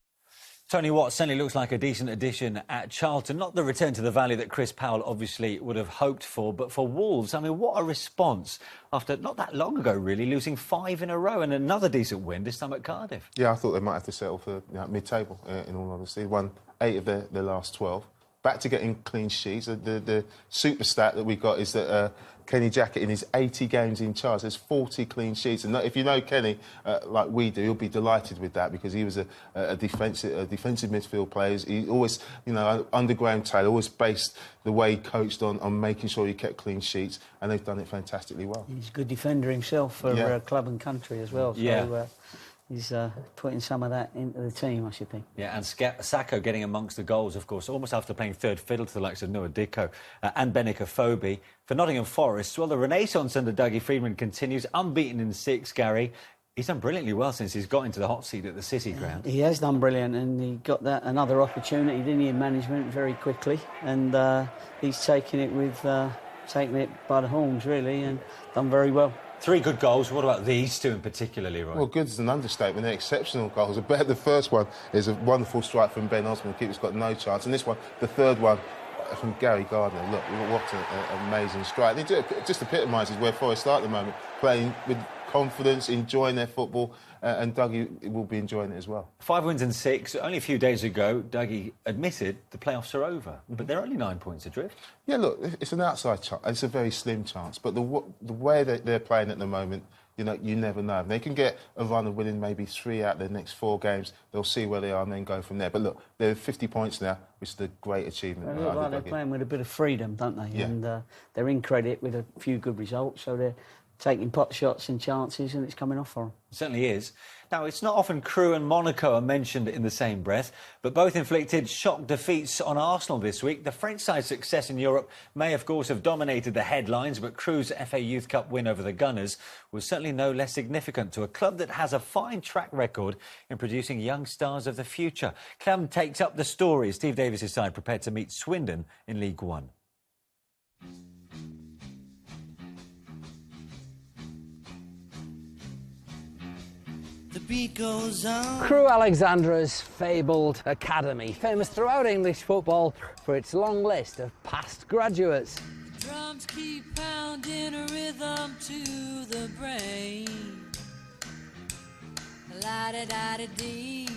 Tony Watt certainly looks like a decent addition at Charlton. Not the return to the Valley that Chris Powell obviously would have hoped for, but for Wolves, I mean, what a response after not that long ago, really, losing 5 in a row and another decent win, this time at Cardiff. Yeah, I thought they might have to settle for mid-table, in all honesty. They won 8 of their last 12. Back to getting clean sheets. The super stat that we got is that Kenny Jackett, in his 80 games in charge, has 40 clean sheets. And if you know Kenny, like we do, he'll be delighted with that, because he was a defensive midfield player. He always, you know, underground talent, always based the way he coached on making sure he kept clean sheets, and they've done it fantastically well. He's a good defender himself for club and country as well. So, he's putting some of that into the team, I should think. Yeah, and Sacco getting amongst the goals, of course, almost after playing third fiddle to the likes of Noah Dicko and Benica Fobi. For Nottingham Forest, well, the renaissance under Dougie Freedman continues, unbeaten in 6, Gary. He's done brilliantly well since he's got into the hot seat at the City ground. He has done brilliant, and he got another opportunity, didn't he, in management very quickly. And he's taken it by the horns, really, and done very well. 3 good goals. What about these 2 in particular, Leroy? Well, good is an understatement. They're exceptional goals. The first one is a wonderful strike from Ben Osmond. The keeper's got no chance. And this one, the third one, from Gary Gardner. Look, what an amazing strike. It just epitomises where Forest are at the moment, playing with confidence, enjoying their football, and Dougie will be enjoying it as well. 5 wins in 6. Only a few days ago, Dougie admitted the playoffs are over, but they're only 9 points adrift. Yeah, look, it's an outside chance. It's a very slim chance, but the way that they're playing at the moment, you know, you never know. They can get a run of winning maybe 3 out of their next 4 games. They'll see where they are and then go from there. But look, they're 50 points now, which is a great achievement. They look like they're playing with a bit of freedom, don't they? Yeah. And they're in credit with a few good results, so they're taking pot shots and chances, and it's coming off for them. It certainly is. Now, it's not often Crewe and Monaco are mentioned in the same breath, but both inflicted shock defeats on Arsenal this week. The French side's success in Europe may, of course, have dominated the headlines, but Crewe's FA Youth Cup win over the Gunners was certainly no less significant to a club that has a fine track record in producing young stars of the future. Clem takes up the story. Steve Davis' side prepared to meet Swindon in League One. Crewe Alexandra's fabled academy, famous throughout English football for its long list of past graduates. Drums keep pounding a rhythm to the brain. La-da-da-da-dee.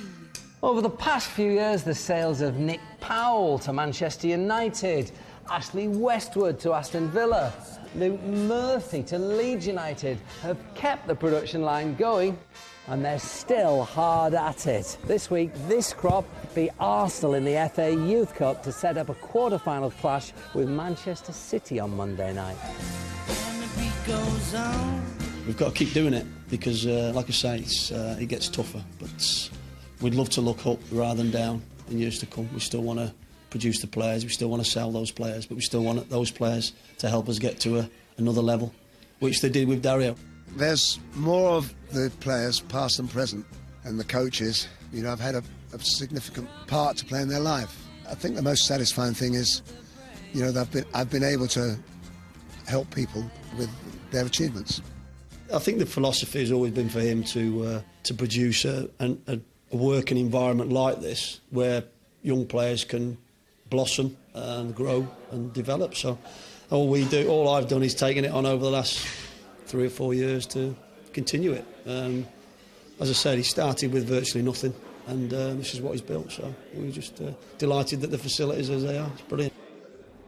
Over the past few years, the sales of Nick Powell to Manchester United, Ashley Westwood to Aston Villa, Luke Murphy to Leeds United have kept the production line going, and they're still hard at it. This week, this crop beat Arsenal in the FA Youth Cup to set up a quarter-final clash with Manchester City on Monday night. And the beat goes on. We've got to keep doing it because, like I say, it gets tougher. But we'd love to look up rather than down. in years to come. We still want to produce the players, we still want to sell those players, but we still want those players to help us get to another level, which they did with Dario. There's more of the players, past and present, and the coaches, you know, have had a significant part to play in their life. I think the most satisfying thing is, you know, I've been able to help people with their achievements. I think the philosophy has always been for him to produce a working environment like this, where young players can blossom and grow and develop. So all I've done is taken it on over the last 3 or 4 years to continue it. As I said, he started with virtually nothing, and this is what he's built. So we're just delighted that the facilities as they are. It's brilliant.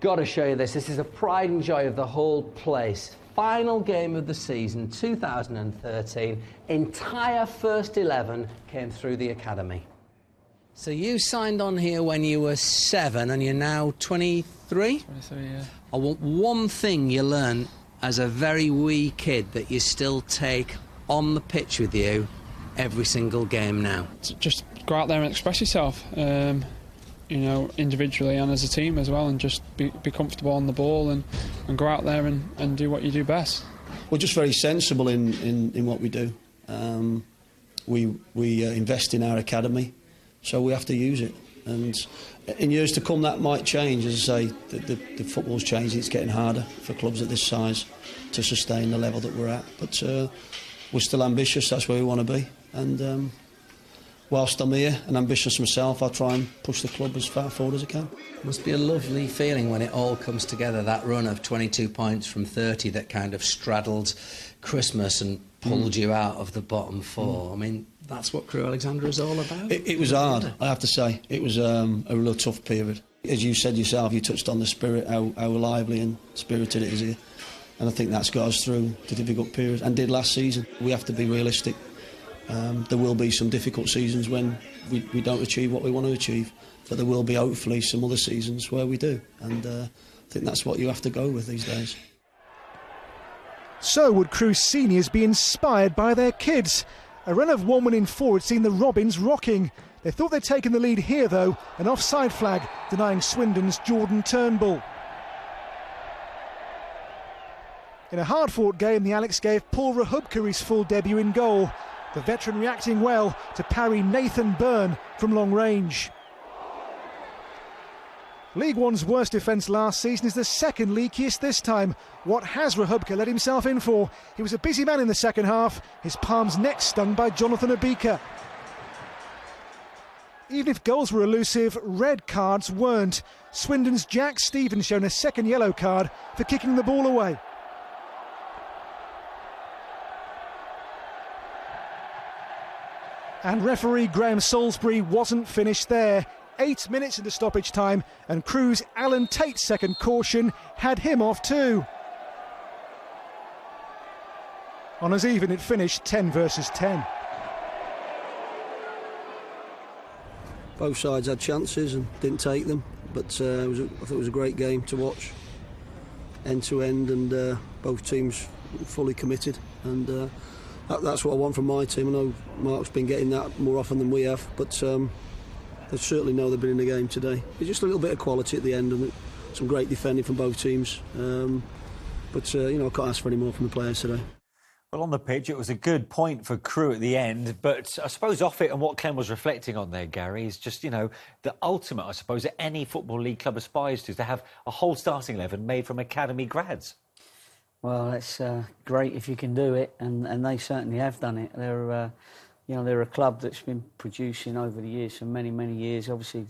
Got to show you this. This is a pride and joy of the whole place. Final game of the season, 2013. Entire first 11 came through the academy. So you signed on here when you were 7 and you're now 23? 23, yeah. I want one thing you learn as a very wee kid that you still take on the pitch with you every single game now. Just go out there and express yourself, you know, individually and as a team as well, and just be comfortable on the ball and go out there and do what you do best. We're just very sensible in what we do. We invest in our academy, so we have to use it. And in years to come, that might change. As I say, the football's changing. It's getting harder for clubs at this size to sustain the level that we're at. But we're still ambitious. That's where we want to be. And whilst I'm here and ambitious myself, I'll try and push the club as far forward as I can. Must be a lovely feeling when it all comes together, that run of 22 points from 30 that kind of straddled Christmas and pulled you out of the bottom 4. I mean, that's what Crewe Alexandra is all about. It was hard, I have to say. It was a real tough period. As you said yourself, you touched on the spirit, how lively and spirited it is here. And I think that's got us through the difficult period, and did last season. We have to be realistic. There will be some difficult seasons when we don't achieve what we want to achieve, but there will be hopefully some other seasons where we do, and I think that's what you have to go with these days. So would Crewe seniors be inspired by their kids? A run of 1 win in 4 had seen the Robins rocking. They thought they'd taken the lead here though, an offside flag denying Swindon's Jordan Turnbull. In a hard-fought game, the Alex gave Paul Rahubka his full debut in goal. The veteran reacting well to parry Nathan Byrne from long range. League One's worst defence last season is the second leakiest this time. What has Rahubka let himself in for? He was a busy man in the second half, his palms next stung by Jonathan Obika. Even if goals were elusive, red cards weren't. Swindon's Jack Stevens shown a second yellow card for kicking the ball away. And referee Graham Salisbury wasn't finished there. 8 minutes into stoppage time, and Crewe's Alan Tate's second caution had him off too. On as even, it finished 10 versus 10. Both sides had chances and didn't take them, but I thought it was a great game to watch, end to end, and both teams fully committed. And that's what I want from my team. I know Mark's been getting that more often than we have, but they certainly know they've been in the game today. It's just a little bit of quality at the end, and some great defending from both teams. But you know, I can't ask for any more from the players today. Well, on the pitch, it was a good point for Crewe at the end, but I suppose off it, and what Clem was reflecting on there, Gary, is just, you know, the ultimate, I suppose, that any Football League club aspires to have a whole starting 11 made from academy grads. Well, it's great if you can do it, and they certainly have done it. They're, you know, they're a club that's been producing over the years for many, many years. Obviously,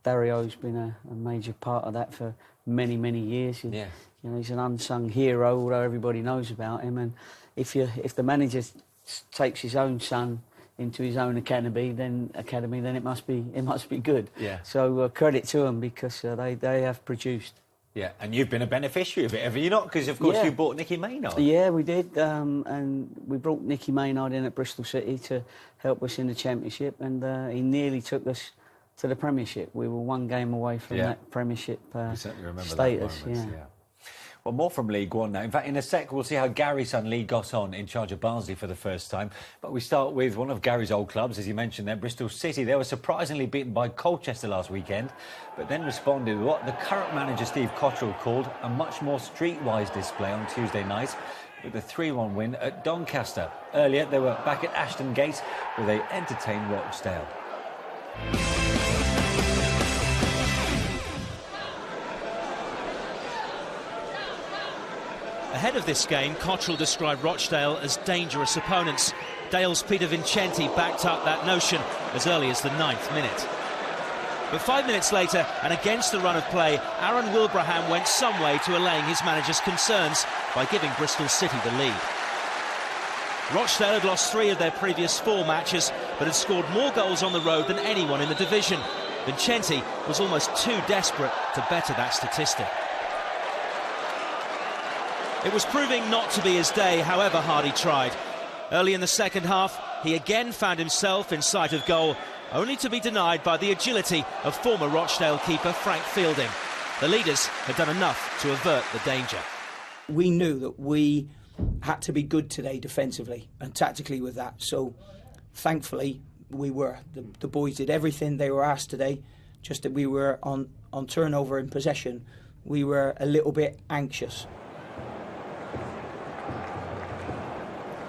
Dario's been a major part of that for many, many years. Yeah. You know, he's an unsung hero, although everybody knows about him. And if the manager takes his own son into his own academy, then it must be good. Yeah. So credit to them, because they have produced. Yeah, and you've been a beneficiary of it, have you not? Because, of course, you bought Nicky Maynard. Yeah, we did. And we brought Nicky Maynard in at Bristol City to help us in the Championship, and he nearly took us to the Premiership. We were one game away from that Premiership I certainly remember status. that moment, yeah. Well, Well, more from League One now. In fact, in a sec, we'll see how Gary's son Lee got on in charge of Barnsley for the first time. But we start with one of Gary's old clubs, as you mentioned there, Bristol City. They were surprisingly beaten by Colchester last weekend, but then responded with what the current manager Steve Cotterill called a much more streetwise display on Tuesday night, with a 3-1 win at Doncaster. Earlier, they were back at Ashton Gate, where they entertained Rochdale. Ahead of this game, Cotterill described Rochdale as dangerous opponents. Dale's Peter Vincenti backed up that notion as early as the 9th minute. But 5 minutes later, and against the run of play, Aaron Wilbraham went some way to allaying his manager's concerns by giving Bristol City the lead. Rochdale had lost 3 of their previous 4 matches, but had scored more goals on the road than anyone in the division. Vincenti was almost too desperate to better that statistic. It was proving not to be his day, however hard he tried. Early in the second half, he again found himself in sight of goal, only to be denied by the agility of former Rochdale keeper Frank Fielding. The leaders had done enough to avert the danger. We knew that we had to be good today defensively and tactically with that, so thankfully we were. The boys did everything they were asked today, just that we were on turnover and possession. We were a little bit anxious.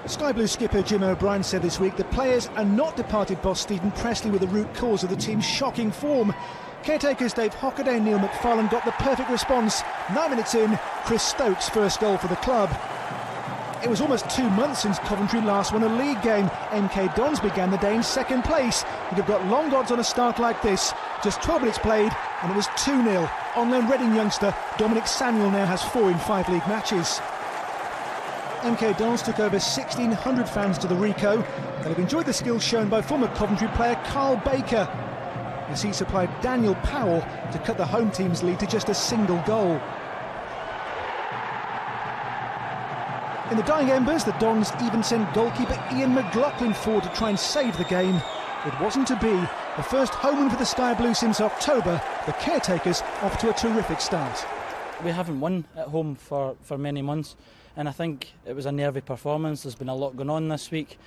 Sky Blue skipper Jim O'Brien said this week the players are not departed boss Stephen Pressley with the root cause of the team's shocking form. Caretakers Dave Hockaday and Neil McFarlane got the perfect response. 9 minutes in, Chris Stokes' first goal for the club. It was almost 2 months since Coventry last won a league game. MK Dons began the day in second place. You'd have got long odds on a start like this. Just 12 minutes played and it was 2-0. On-loan Reading youngster Dominic Samuel now has 4 in 5 league matches. MK Dons took over 1,600 fans to the Rico. They'll have enjoyed the skills shown by former Coventry player Carl Baker, as he supplied Daniel Powell to cut the home team's lead to just a single goal. In the dying embers, the Dons even sent goalkeeper Ian McLaughlin forward to try and save the game. It wasn't to be. The first home win for the Sky Blue since October. The caretakers off to a terrific start. We haven't won at home for many months, and I think it was a nervy performance. There's been a lot going on this week,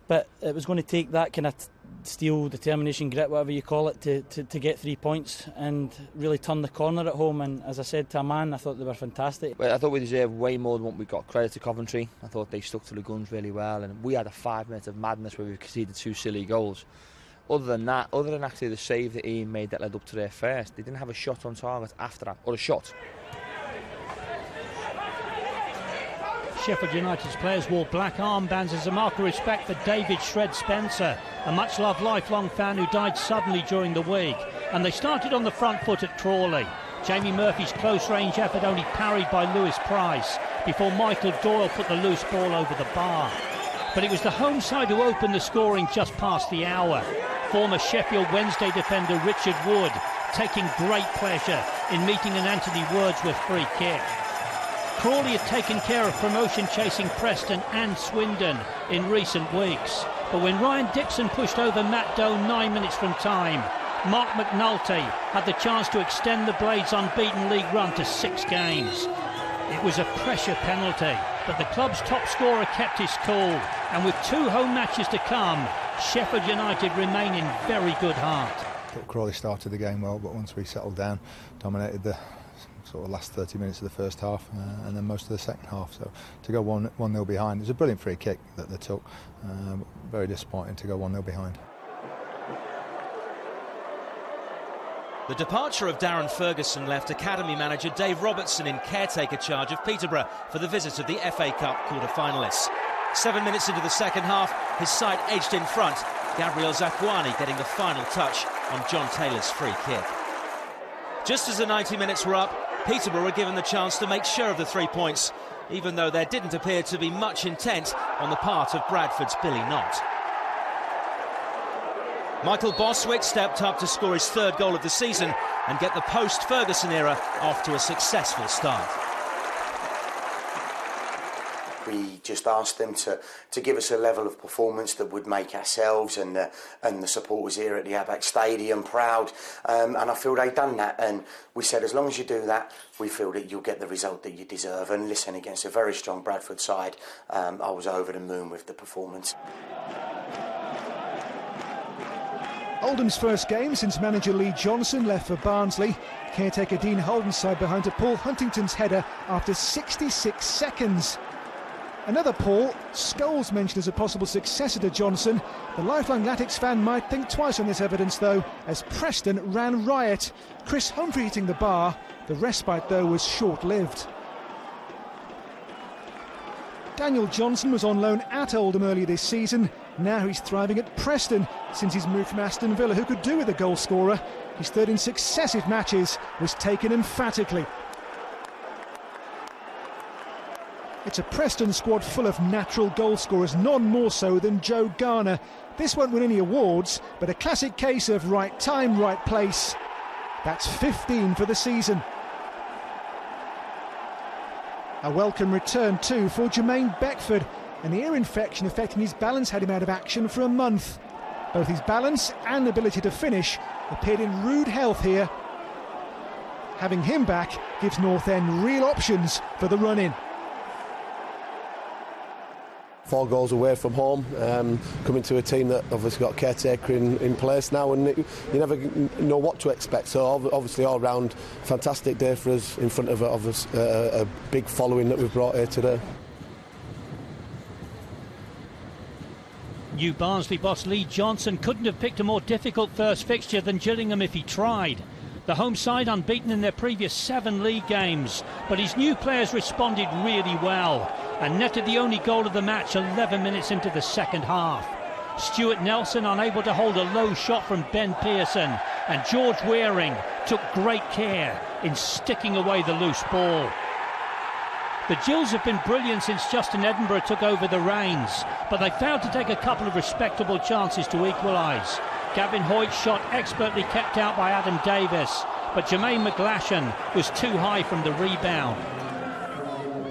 but it was going to take that kind of steel, determination, grit, whatever you call it, to get 3 points and really turn the corner at home. And as I said to a man, I thought they were fantastic. Well, I thought we deserved way more than what we got. Credit to Coventry. I thought they stuck to the guns really well, and we had a 5 minutes of madness where we conceded 2 silly goals. Other than that, other than actually the save that Ian made that led up to their first, they didn't have a shot on target after that, or a shot. Sheffield United's players wore black armbands as a mark of respect for David Shred Spencer, a much-loved lifelong fan who died suddenly during the week. And they started on the front foot at Crawley. Jamie Murphy's close-range effort only parried by Lewis Price before Michael Doyle put the loose ball over the bar. But it was the home side who opened the scoring just past the hour. Former Sheffield Wednesday defender Richard Wood taking great pleasure in meeting an Anthony Wordsworth free kick. Crawley had taken care of promotion-chasing Preston and Swindon in recent weeks. But when Ryan Dixon pushed over Matt Doe 9 minutes from time, Mark McNulty had the chance to extend the Blades' unbeaten league run to 6 games. It was a pressure penalty, but the club's top scorer kept his cool. And with 2 home matches to come, Sheffield United remain in very good heart. Crawley started the game well, but once we settled down, dominated the sort of last 30 minutes of the first half and then most of the second half. So to go 1-0 behind, it was a brilliant free kick that they took. Very disappointing to go 1-0 behind. The departure of Darren Ferguson left academy manager Dave Robertson in caretaker charge of Peterborough for the visit of the FA Cup quarter-finalists. 7 minutes into the second half, his side edged in front, Gabriel Zakuani getting the final touch on John Taylor's free kick. Just as the 90 minutes were up, Peterborough were given the chance to make sure of the 3 points, even though there didn't appear to be much intent on the part of Bradford's Billy Knott. Michael Boswick stepped up to score his 3rd goal of the season and get the post-Ferguson era off to a successful start. We just asked them to give us a level of performance that would make ourselves and the supporters here at the Abax Stadium proud, and I feel they've done that. And we said, as long as you do that, we feel that you'll get the result that you deserve. And listen, against a very strong Bradford side, I was over the moon with the performance. Oldham's first game since manager Lee Johnson left for Barnsley. Caretaker Dean Holden's side behind to Paul Huntington's header after 66 seconds. Another Paul, Scholes mentioned as a possible successor to Johnson. The lifelong Latics fan might think twice on this evidence though, as Preston ran riot. Chris Humphrey hitting the bar. The respite though was short-lived. Daniel Johnson was on loan at Oldham earlier this season. Now he's thriving at Preston since his move from Aston Villa. Who could do with a goal scorer? His third in successive matches was taken emphatically. It's a Preston squad full of natural goal scorers, none more so than Joe Garner. This won't win any awards, but a classic case of right time, right place. That's 15 for the season. A welcome return too for Jermaine Beckford. An ear infection affecting his balance had him out of action for a month. Both his balance and ability to finish appeared in rude health here. Having him back gives North End real options for the run-in. 4 goals away from home, coming to a team that obviously got a caretaker in place now, and you never know what to expect. So obviously all round fantastic day for us in front of a big following that we've brought here today. New Barnsley boss Lee Johnson couldn't have picked a more difficult first fixture than Gillingham if he tried. The home side unbeaten in their previous 7 league games, but his new players responded really well and netted the only goal of the match 11 minutes into the second half. Stuart Nelson unable to hold a low shot from Ben Pearson, and George Waring took great care in sticking away the loose ball. The Gills have been brilliant since Justin Edinburgh took over the reins, but they failed to take a couple of respectable chances to equalise. Gavin Hoyt's shot expertly kept out by Adam Davis, but Jermaine McGlashan was too high from the rebound.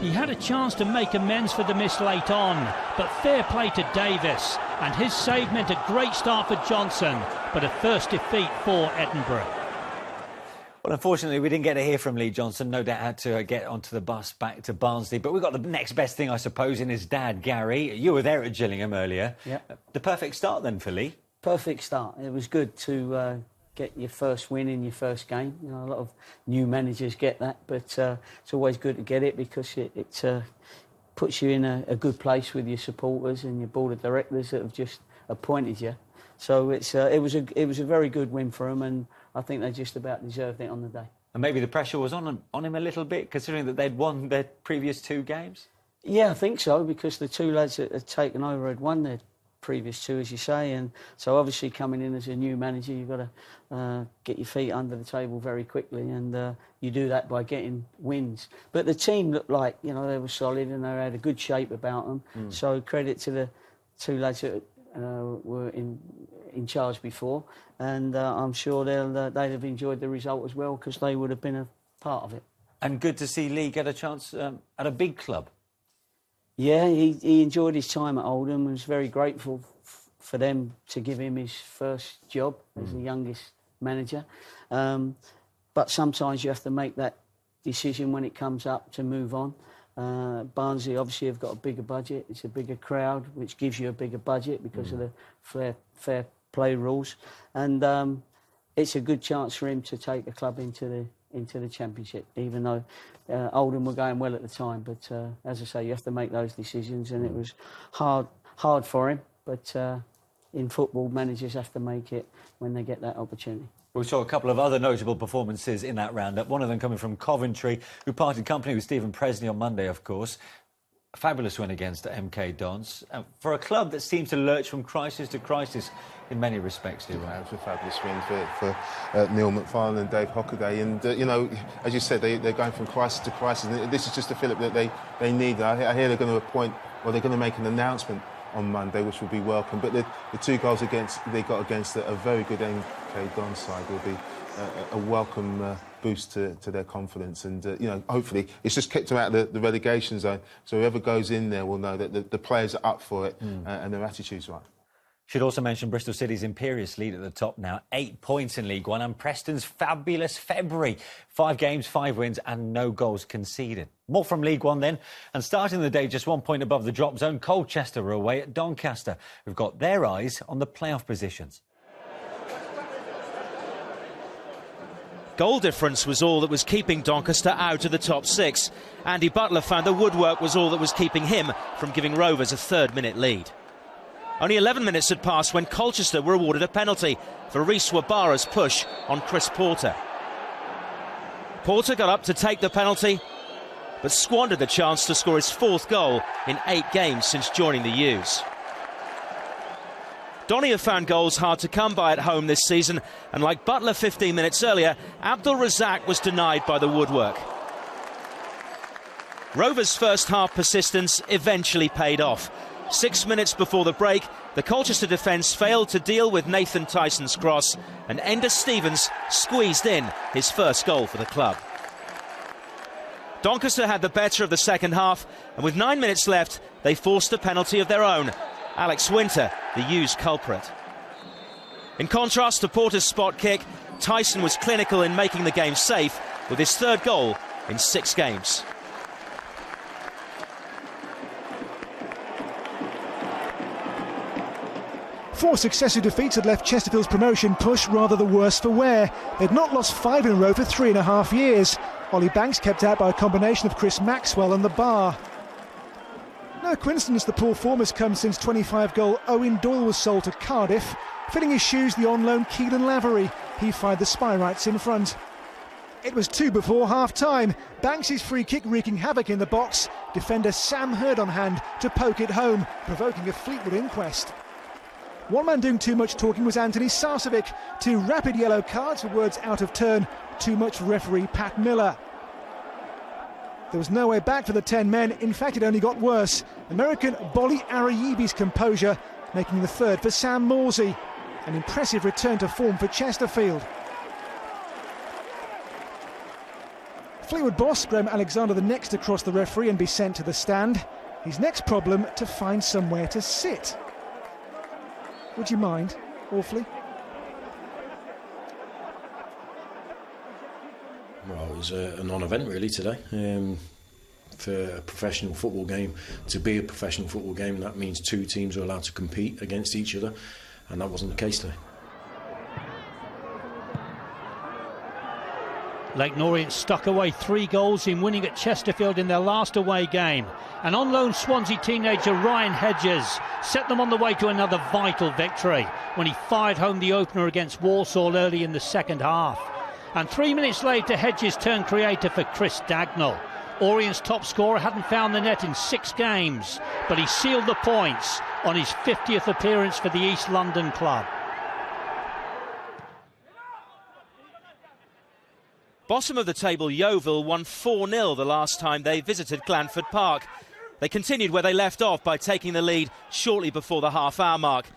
He had a chance to make amends for the miss late on, but fair play to Davis, and his save meant a great start for Johnson, but a first defeat for Edinburgh. Well, unfortunately, we didn't get to hear from Lee Johnson. No doubt had to get onto the bus back to Barnsley. But we've got the next best thing, I suppose, in his dad, Gary. You were there at Gillingham earlier. Yeah. The perfect start then for Lee. Perfect start. It was good to get your first win in your first game. You know, a lot of new managers get that, but it's always good to get it because it puts you in a good place with your supporters and your board of directors that have just appointed you. So it was a very good win for them, and I think they just about deserved it on the day. And maybe the pressure was on him a little bit, considering that they'd won their previous 2 games? Yeah, I think so, because the 2 lads that had taken over had won their previous 2, as you say, and so obviously coming in as a new manager, you've got to get your feet under the table very quickly, and you do that by getting wins. But the team looked like, you know, they were solid and they had a good shape about them. So credit to the 2 lads that were in charge before, and I'm sure they'd have enjoyed the result as well because they would have been a part of it. And good to see Lee get a chance at a big club. Yeah, he enjoyed his time at Oldham and was very grateful for them to give him his first job as the youngest manager. But sometimes you have to make that decision when it comes up to move on. Barnsley obviously have got a bigger budget. It's a bigger crowd, which gives you a bigger budget because of the fair play rules. And it's a good chance for him to take the club into the Championship, even though Oldham were going well at the time. But as I say, you have to make those decisions, and it was hard for him. But in football, managers have to make it when they get that opportunity. We saw a couple of other notable performances in that roundup, one of them coming from Coventry, who parted company with Stephen Presney on Monday, of course. A fabulous win against MK Dons. For a club that seems to lurch from crisis to crisis in many respects, here. Yeah, it was a fabulous win for Neil McFarlane and Dave Hockaday. And, you know, as you said, they're going from crisis to crisis. And this is just a fillip that they need. I hear they're going to appoint, or they're going to make an announcement on Monday, which will be welcome. But the 2 goals they got against a very good MK Dons side will be a welcome boost to their confidence. And, you know, hopefully it's just kept them out of the relegation zone. So whoever goes in there will know that the players are up for it and their attitude's right. Should also mention Bristol City's imperious lead at the top now, 8 points in League One, and Preston's fabulous February. 5 games, 5 wins and no goals conceded. More from League One then, and starting the day just 1 point above the drop zone, Colchester are away at Doncaster, who've got their eyes on the playoff positions. Goal difference was all that was keeping Doncaster out of the top 6. Andy Butler found the woodwork was all that was keeping him from giving Rovers a 3rd-minute lead. Only 11 minutes had passed when Colchester were awarded a penalty for Reece Wabara's push on Chris Porter. Porter got up to take the penalty, but squandered the chance to score his 4th goal in 8 games since joining the U's. Donny have found goals hard to come by at home this season, and like Butler 15 minutes earlier, Abdul Razak was denied by the woodwork. Rovers' first half persistence eventually paid off. 6 minutes before the break, the Colchester defence failed to deal with Nathan Tyson's cross, and Ender Stevens squeezed in his first goal for the club. Doncaster had the better of the second half, and with 9 minutes left, they forced a penalty of their own. Alex Winter, the U's culprit. In contrast to Porter's spot kick, Tyson was clinical in making the game safe with his 3rd goal in 6 games. Four successive defeats had left Chesterfield's promotion push rather the worse for wear. They'd not lost 5 in a row for 3.5 years. Ollie Banks kept out by a combination of Chris Maxwell and the bar. No coincidence the poor form has come since 25-goal Owen Doyle was sold to Cardiff. Filling his shoes, the on-loan Keelan Lavery. He fired the Spyrights in front. It was 2 before half-time. Banks' free kick wreaking havoc in the box. Defender Sam Hurd on hand to poke it home, provoking a Fleetwood inquest. One man doing too much talking was Anthony Sarcevic. 2 rapid yellow cards for words out of turn. Too much for referee Pat Miller. There was no way back for the 10 men. In fact, it only got worse. American Bolly Arayibi's composure, making the 3rd for Sam Morsey. An impressive return to form for Chesterfield. Fleetwood boss Graham Alexander the next to cross the referee and be sent to the stand. His next problem, to find somewhere to sit. Would you mind, awfully? Well, it was a non-event really today. For a professional football game, to be a professional football game, that means 2 teams are allowed to compete against each other, and that wasn't the case today. Leyton Orient stuck away 3 goals in winning at Chesterfield in their last away game. And on loan Swansea teenager Ryan Hedges set them on the way to another vital victory when he fired home the opener against Walsall early in the second half. And 3 minutes later, Hedges turned creator for Chris Dagnall. Orient's top scorer hadn't found the net in 6 games, but he sealed the points on his 50th appearance for the East London club. Bottom of the table, Yeovil won 4-0 the last time they visited Glanford Park. They continued where they left off by taking the lead shortly before the half-hour mark.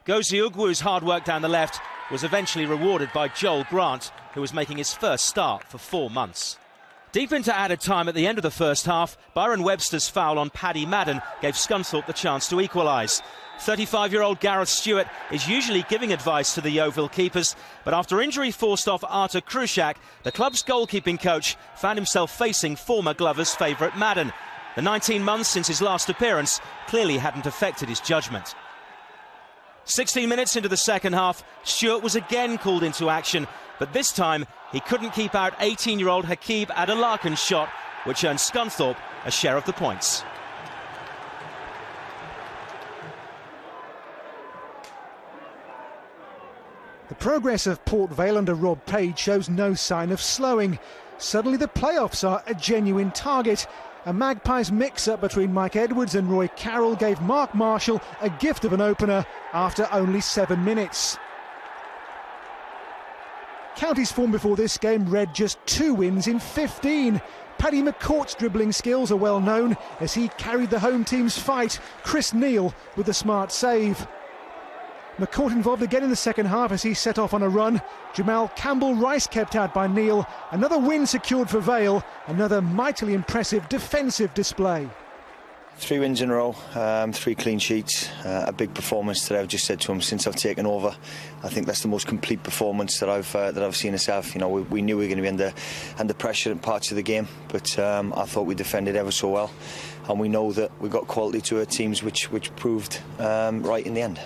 Gozi Ugwu's hard work down the left was eventually rewarded by Joel Grant, who was making his first start for 4 months. Deep into added time at the end of the first half, Byron Webster's foul on Paddy Madden gave Scunthorpe the chance to equalise. 35-year-old Gareth Stewart is usually giving advice to the Yeovil keepers, but after injury forced off Artur Krushak, the club's goalkeeping coach found himself facing former Glover's favourite Madden. The 19 months since his last appearance clearly hadn't affected his judgment. 16 minutes into the second half, Stewart was again called into action, but this time he couldn't keep out 18-year-old Hakeeb Adelarkin's shot, which earned Scunthorpe a share of the points. The progress of Port Vale under Rob Page shows no sign of slowing. Suddenly the playoffs are a genuine target. A Magpies mix-up between Mike Edwards and Roy Carroll gave Mark Marshall a gift of an opener after only 7 minutes. County's form before this game read just 2 wins in 15. Paddy McCourt's dribbling skills are well known as he carried the home team's fight. Chris Neal with the smart save. McCourt involved again in the second half as he set off on a run. Jamal Campbell-Rice kept out by Neil. Another win secured for Vale. Another mightily impressive defensive display. 3 wins in a row, 3 clean sheets, a big performance today. I've just said to him since I've taken over, I think that's the most complete performance that I've seen us have. You know, we knew we were going to be under pressure in parts of the game, but I thought we defended ever so well, and we know that we got quality to our teams, which proved right in the end.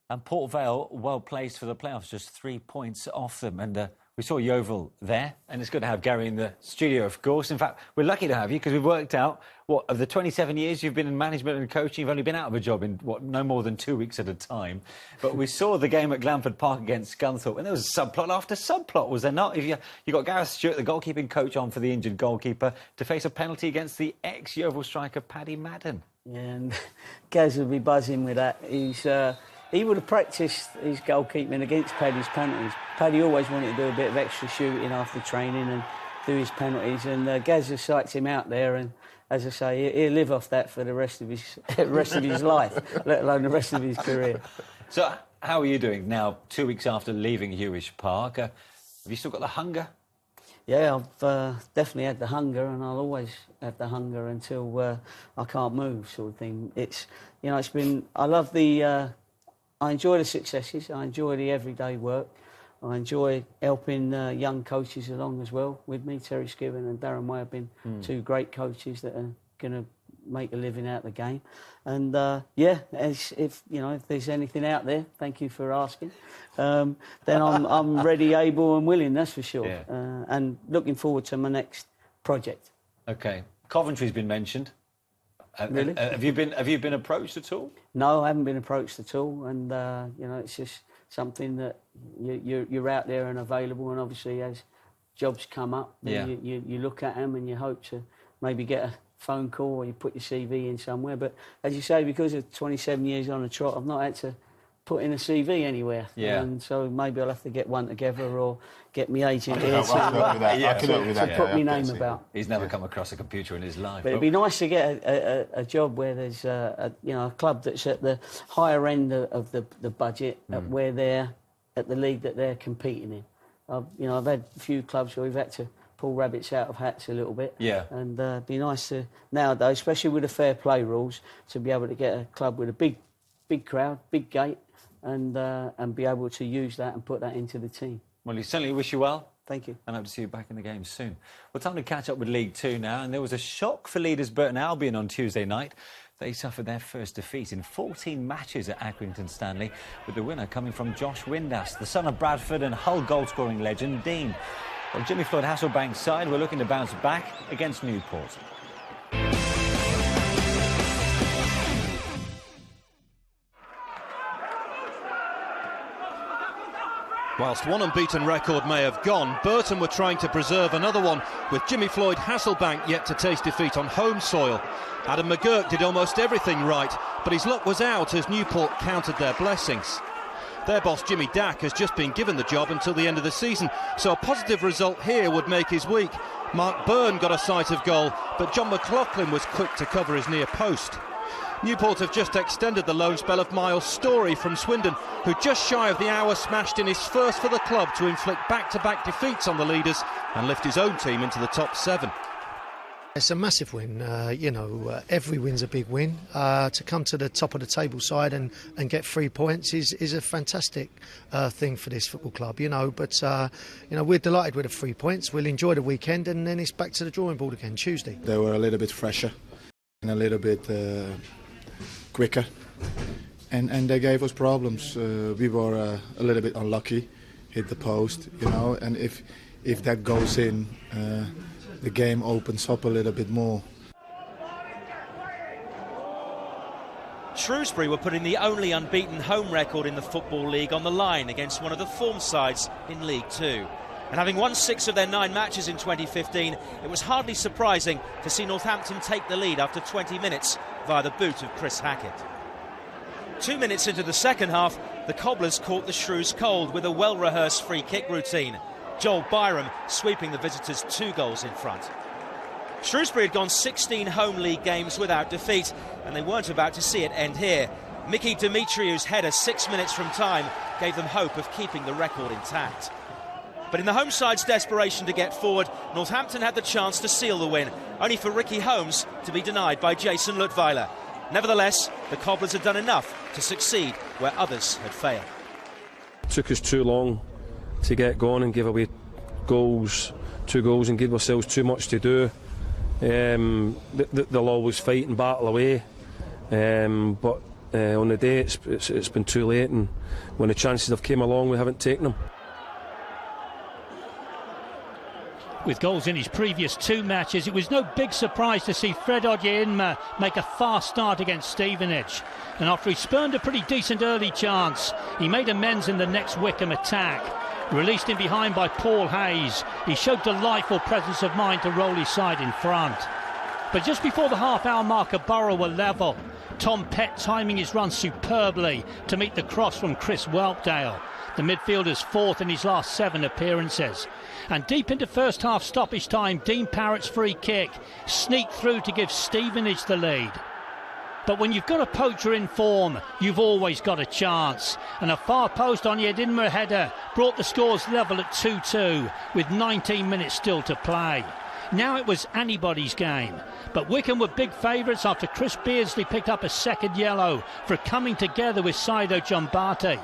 And Port Vale well placed for the playoffs, just 3 points off them, and we saw Yeovil there, and it's good to have Gary in the studio, of course. In fact, we're lucky to have you because we've worked out, of the 27 years you've been in management and coaching, you've only been out of a job in, no more than 2 weeks at a time. But we saw the game at Glanford Park against Scunthorpe, and there was subplot after subplot, was there not? If you got Gareth Stewart, the goalkeeping coach, on for the injured goalkeeper to face a penalty against the ex-Yeovil striker, Paddy Madden. Yeah, and Gaz would be buzzing with that. He would have practised his goalkeeping against Paddy's penalties. Paddy always wanted to do a bit of extra shooting after training and do his penalties, and Gaz just psyched him out there, and as I say, he'll live off that for the rest of his life, let alone the rest of his career. So, how are you doing now, 2 weeks after leaving Hewish Park? Have you still got the hunger? Yeah, I've definitely had the hunger, and I'll always have the hunger until I can't move, sort of thing. It's been. I enjoy the successes. I enjoy the everyday work. I enjoy helping young coaches along as well with me. Terry Skiven and Darren Way have been 2 great coaches that are going to make a living out of the game. And if there's anything out there, thank you for asking. Then I'm ready, able, and willing. That's for sure. Yeah. And looking forward to my next project. OK, Coventry's been mentioned. Really? Have you been approached at all? No, I haven't been approached at all, and it's just something that you're out there and available, and obviously as jobs come up, you look at them and you hope to maybe get a phone call or you put your CV in somewhere. But as you say, because of 27 years on the trot, I've not had to put in a CV anywhere. Yeah. And so maybe I'll have to get one together or get my agent here to put my name about. He's never come across a computer in his life. But it'd be nice to get a job where there's a club that's at the higher end of the budget, where they're at the league that they're competing in. I've had a few clubs where we've had to pull rabbits out of hats a little bit. Yeah. And it'd be nice to nowadays, especially with the fair play rules, to be able to get a club with a big crowd, big gate, and be able to use that and put that into the team. Well, we certainly wish you well. Thank you. And hope to see you back in the game soon. Well, time to catch up with League Two now. And there was a shock for leaders Burton Albion on Tuesday night. They suffered their first defeat in 14 matches at Accrington Stanley, with the winner coming from Josh Windass, the son of Bradford and Hull goal-scoring legend Dean. Well, Jimmy Floyd Hasselbank's side were looking to bounce back against Newport. Whilst one unbeaten record may have gone, Burton were trying to preserve another one, with Jimmy Floyd Hasselbank yet to taste defeat on home soil. Adam McGurk did almost everything right, but his luck was out as Newport countered their blessings. Their boss Jimmy Dack has just been given the job until the end of the season, so a positive result here would make his week. Mark Byrne got a sight of goal, but John McLaughlin was quick to cover his near post. Newport have just extended the loan spell of Miles Story from Swindon, who just shy of the hour smashed in his first for the club to inflict back-to-back defeats on the leaders and lift his own team into the top 7. It's a massive win. Every win's a big win. To come to the top of the table side and get 3 points is a fantastic thing for this football club, But, we're delighted with the 3 points. We'll enjoy the weekend, and then it's back to the drawing board again Tuesday. They were a little bit fresher and a little bit quicker, and they gave us problems. We were a little bit unlucky, hit the post, and if that goes in, the game opens up a little bit more. Shrewsbury were putting the only unbeaten home record in the Football League on the line against one of the form sides in League Two. And having won 6 of their 9 matches in 2015, it was hardly surprising to see Northampton take the lead after 20 minutes via the boot of Chris Hackett. 2 minutes into the second half, the Cobblers caught the Shrews cold with a well-rehearsed free-kick routine. Joel Byram sweeping the visitors 2 goals in front. Shrewsbury had gone 16 home league games without defeat, and they weren't about to see it end here. Mickey Dimitriou's header 6 minutes from time gave them hope of keeping the record intact. But in the home side's desperation to get forward, Northampton had the chance to seal the win, only for Ricky Holmes to be denied by Jason Lutweiler. Nevertheless, the Cobblers had done enough to succeed where others had failed. It took us too long to get going and give away goals, 2 goals, and give ourselves too much to do. They'll always fight and battle away, but on the day it's been too late, and when the chances have came along we haven't taken them. With goals in his previous 2 matches, it was no big surprise to see Fred Ogyinma make a fast start against Stevenage. And after he spurned a pretty decent early chance, he made amends in the next Wickham attack. Released in behind by Paul Hayes, he showed delightful presence of mind to roll his side in front. But just before the half-hour marker, Borough were level. Tom Pett timing his run superbly to meet the cross from Chris Whelpdale. The midfielder's 4th in his last 7 appearances. And deep into first half stoppage time, Dean Parrott's free kick sneaked through to give Stevenage the lead. But when you've got a poacher in form, you've always got a chance. And a far post on Ogyinma header brought the scores level at 2-2 with 19 minutes still to play. Now it was anybody's game. But Wickham were big favourites after Chris Beardsley picked up a 2nd yellow for coming together with Saido Jumbate.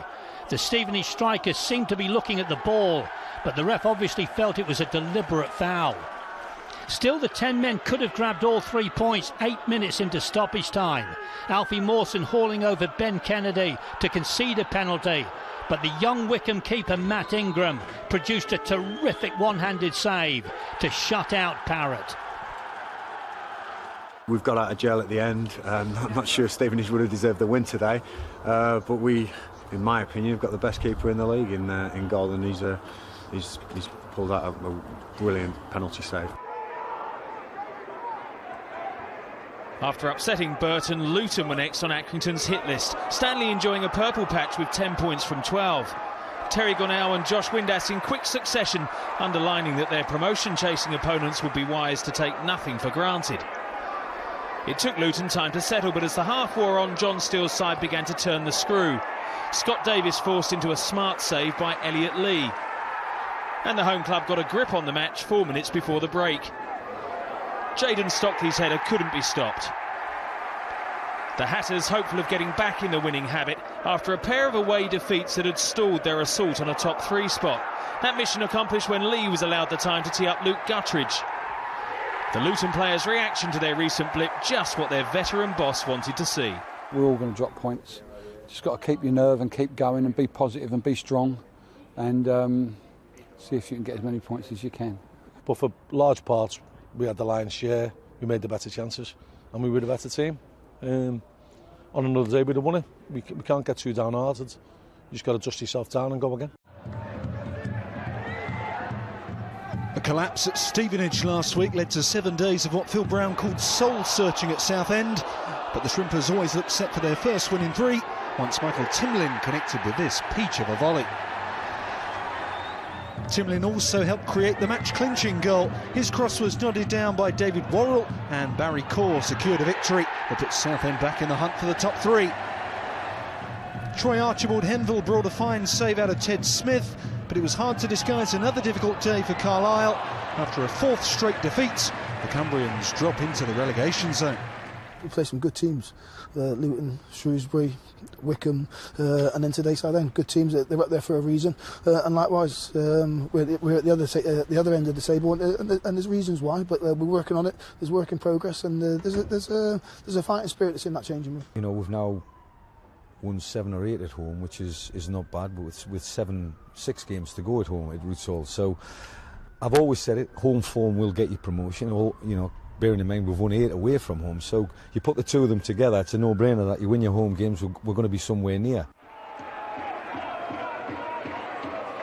The Stevenage strikers seemed to be looking at the ball, but the ref obviously felt it was a deliberate foul. Still, the 10 men could have grabbed all 3 points 8 minutes into stoppage time. Alfie Mawson hauling over Ben Kennedy to concede a penalty, but the young Wickham keeper Matt Ingram produced a terrific one-handed save to shut out Parrott. We've got out of jail at the end. I'm not sure Stevenage would have deserved the win today, but we, in my opinion, have got the best keeper in the league in goal, and he's pulled out a brilliant penalty save. After upsetting Burton, Luton were next on Accrington's hit list. Stanley enjoying a purple patch with 10 points from 12. Terry Gonell and Josh Windass in quick succession, underlining that their promotion-chasing opponents would be wise to take nothing for granted. It took Luton time to settle, but as the half wore on, John Steele's side began to turn the screw. Scott Davis forced into a smart save by Elliot Lee. And the home club got a grip on the match 4 minutes before the break. Jayden Stockley's header couldn't be stopped. The Hatters hopeful of getting back in the winning habit after a pair of away defeats that had stalled their assault on a top 3 spot. That mission accomplished when Lee was allowed the time to tee up Luke Guttridge. The Luton players' reaction to their recent blip, just what their veteran boss wanted to see. We're all going to drop points. Just got to keep your nerve and keep going and be positive and be strong and see if you can get as many points as you can. But for large parts, we had the lion's share, we made the better chances, and we were the better team. On another day, we'd have won it. We can't get too downhearted. You just got to dust yourself down and go again. A collapse at Stevenage last week led to 7 days of what Phil Brown called soul-searching at Southend. But the Shrimpers always looked set for their first win in 3, once Michael Timlin connected with this peach of a volley. Timlin also helped create the match-clinching goal. His cross was nodded down by David Worrell, and Barry Corr secured a victory that put Southend back in the hunt for the top 3. Troy Archibald-Henville brought a fine save out of Ted Smith, but it was hard to disguise another difficult day for Carlisle. After a 4th straight defeat, the Cumbrians drop into the relegation zone. We played some good teams, Luton, Shrewsbury, Wickham, and then today Southend. Good teams, they're up there for a reason. And likewise, we're at the other end of the table, and there's reasons why, but we're working on it. There's work in progress, and there's a fighting spirit that's in that changing room. You know, we've now won 7 or 8 at home, which is not bad, but with 6 games to go at home at Rootsall. So I've always said it, home form will get you promotion. You know, bearing in mind we've won 8 away from home, so you put the 2 of them together, it's a no-brainer that you win your home games, we're going to be somewhere near.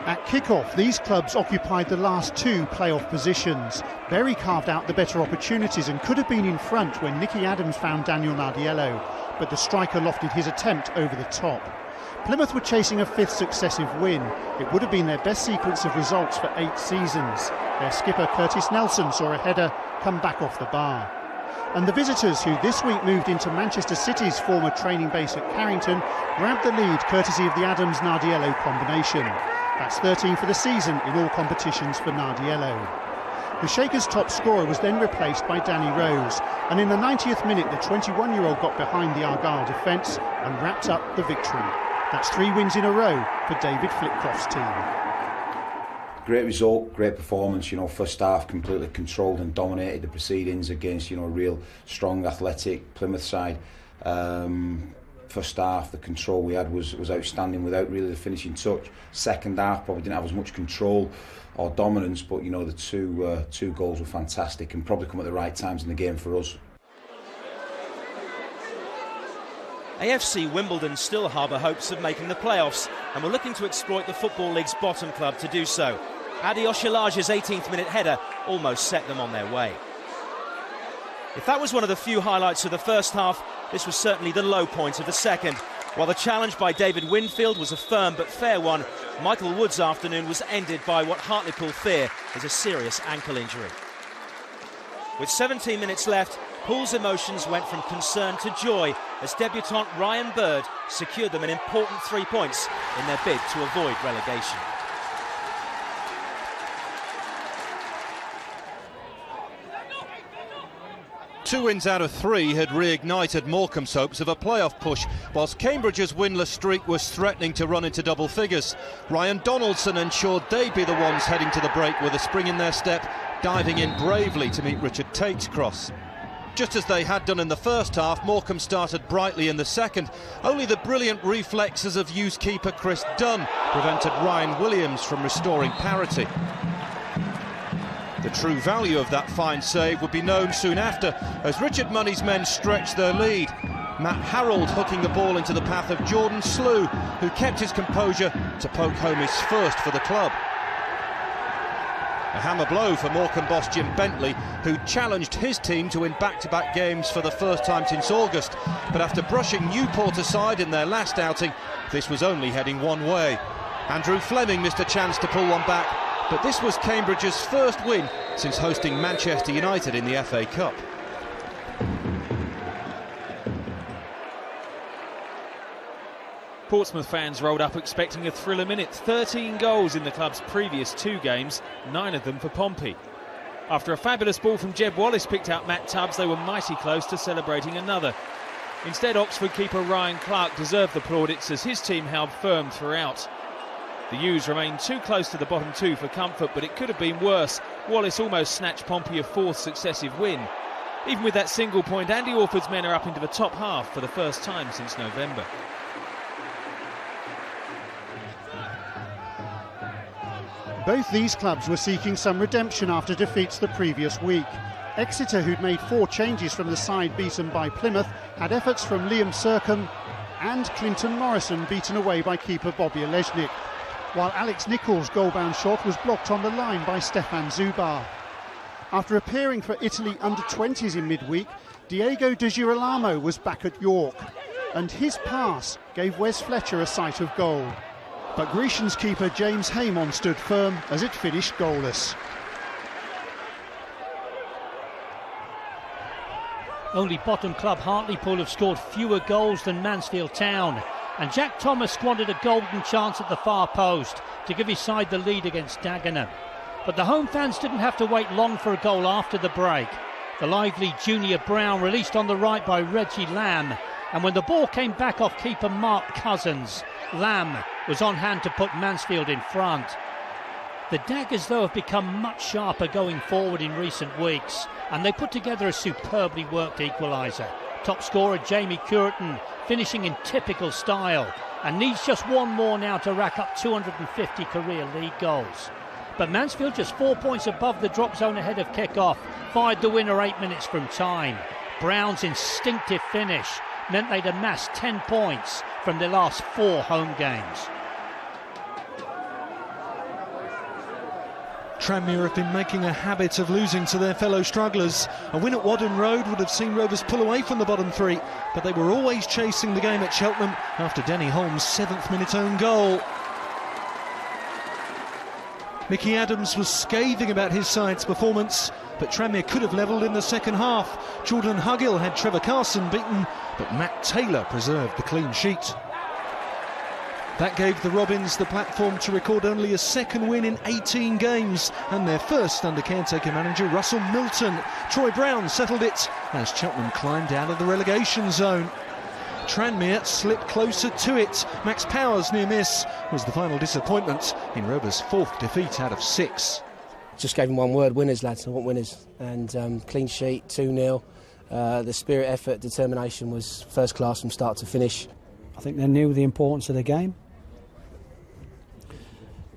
At kick-off, these clubs occupied the last 2 playoff positions. Bury carved out the better opportunities and could have been in front when Nicky Adams found Daniel Nardiello, but the striker lofted his attempt over the top. Plymouth were chasing a 5th successive win. It would have been their best sequence of results for 8 seasons. Their skipper Curtis Nelson saw a header come back off the bar. And the visitors, who this week moved into Manchester City's former training base at Carrington, grabbed the lead courtesy of the Adams-Nardiello combination. That's 13 for the season in all competitions for Nardiello. The Shakers' top scorer was then replaced by Danny Rose, and in the 90th minute the 21-year-old got behind the Argyle defence and wrapped up the victory. That's 3 wins in a row for David Flitcroft's team. Great result, great performance. First half completely controlled and dominated the proceedings against, a real strong, athletic Plymouth side. First half, the control we had was outstanding without really the finishing touch. Second half, probably didn't have as much control or dominance, but the two goals were fantastic and probably come at the right times in the game for us. AFC Wimbledon still harbour hopes of making the playoffs and were looking to exploit the Football League's bottom club to do so. Adi Oshilage's 18th minute header almost set them on their way. If that was one of the few highlights of the first half, this was certainly the low point of the second. While the challenge by David Winfield was a firm but fair one, Michael Wood's afternoon was ended by what Hartlepool fear is a serious ankle injury. With 17 minutes left, Pool's emotions went from concern to joy as debutant Ryan Bird secured them an important 3 points in their bid to avoid relegation. Two wins out of 3 had reignited Morecambe's hopes of a playoff push, whilst Cambridge's winless streak was threatening to run into double figures. Ryan Donaldson ensured they'd be the ones heading to the break with a spring in their step, diving in bravely to meet Richard Tate's cross. Just as they had done in the first half, Morecambe started brightly in the second. Only the brilliant reflexes of youth keeper Chris Dunn prevented Ryan Williams from restoring parity. The true value of that fine save would be known soon after, as Richard Money's men stretched their lead. Matt Harold hooking the ball into the path of Jordan Slew, who kept his composure to poke home his first for the club. A hammer blow for Morecambe boss Jim Bentley, who challenged his team to win back-to-back games for the first time since August. But after brushing Newport aside in their last outing, this was only heading one way. Andrew Fleming missed a chance to pull one back, but this was Cambridge's first win since hosting Manchester United in the FA Cup. Portsmouth fans rolled up expecting a thriller minute. 13 goals in the club's previous 2 games, 9 of them for Pompey. After a fabulous ball from Jeb Wallace picked out Matt Tubbs, they were mighty close to celebrating another. Instead, Oxford keeper Ryan Clark deserved the plaudits as his team held firm throughout. The U's remained too close to the bottom 2 for comfort, but it could have been worse. Wallace almost snatched Pompey a 4th successive win. Even with that single point, Andy Orford's men are up into the top half for the first time since November. Both these clubs were seeking some redemption after defeats the previous week. Exeter, who'd made 4 changes from the side beaten by Plymouth, had efforts from Liam Sercombe and Clinton Morrison beaten away by keeper Bobby Olejnik, while Alex Nichols' goal-bound shot was blocked on the line by Stefan Zubar. After appearing for Italy under-20s in midweek, Diego De Girolamo was back at York, and his pass gave Wes Fletcher a sight of goal. But Grecian's keeper James Haymon stood firm as it finished goalless. Only bottom club Hartlepool have scored fewer goals than Mansfield Town, and Jack Thomas squandered a golden chance at the far post to give his side the lead against Dagenham. But the home fans didn't have to wait long for a goal after the break. The lively Junior Brown released on the right by Reggie Lamb, and when the ball came back off keeper Mark Cousins, Lamb was on hand to put Mansfield in front. The Daggers, though, have become much sharper going forward in recent weeks, and they put together a superbly worked equaliser. Top scorer Jamie Curtin finishing in typical style, and needs just one more now to rack up 250 career league goals. But Mansfield, just 4 points above the drop zone ahead of kick-off, fired the winner 8 minutes from time. Brown's instinctive finish meant they'd amassed 10 points from their last 4 home games. Tranmere have been making a habit of losing to their fellow strugglers. A win at Wadham Road would have seen Rovers pull away from the bottom 3, but they were always chasing the game at Cheltenham after Denny Holmes' 7th minute own goal. Mickey Adams was scathing about his side's performance, but Tranmere could have levelled in the second half. Jordan Hugill had Trevor Carson beaten, but Matt Taylor preserved the clean sheet. That gave the Robins the platform to record only a second win in 18 games, and their first under caretaker manager Russell Milton. Troy Brown settled it as Cheltenham climbed out of the relegation zone. Tranmere slipped closer to it. Max Power's near miss was the final disappointment in Rober's 4th defeat out of 6. Just gave them one word: winners, lads. I want winners. And clean sheet, 2-0. The spirit, effort, determination was first class from start to finish. I think they knew the importance of the game,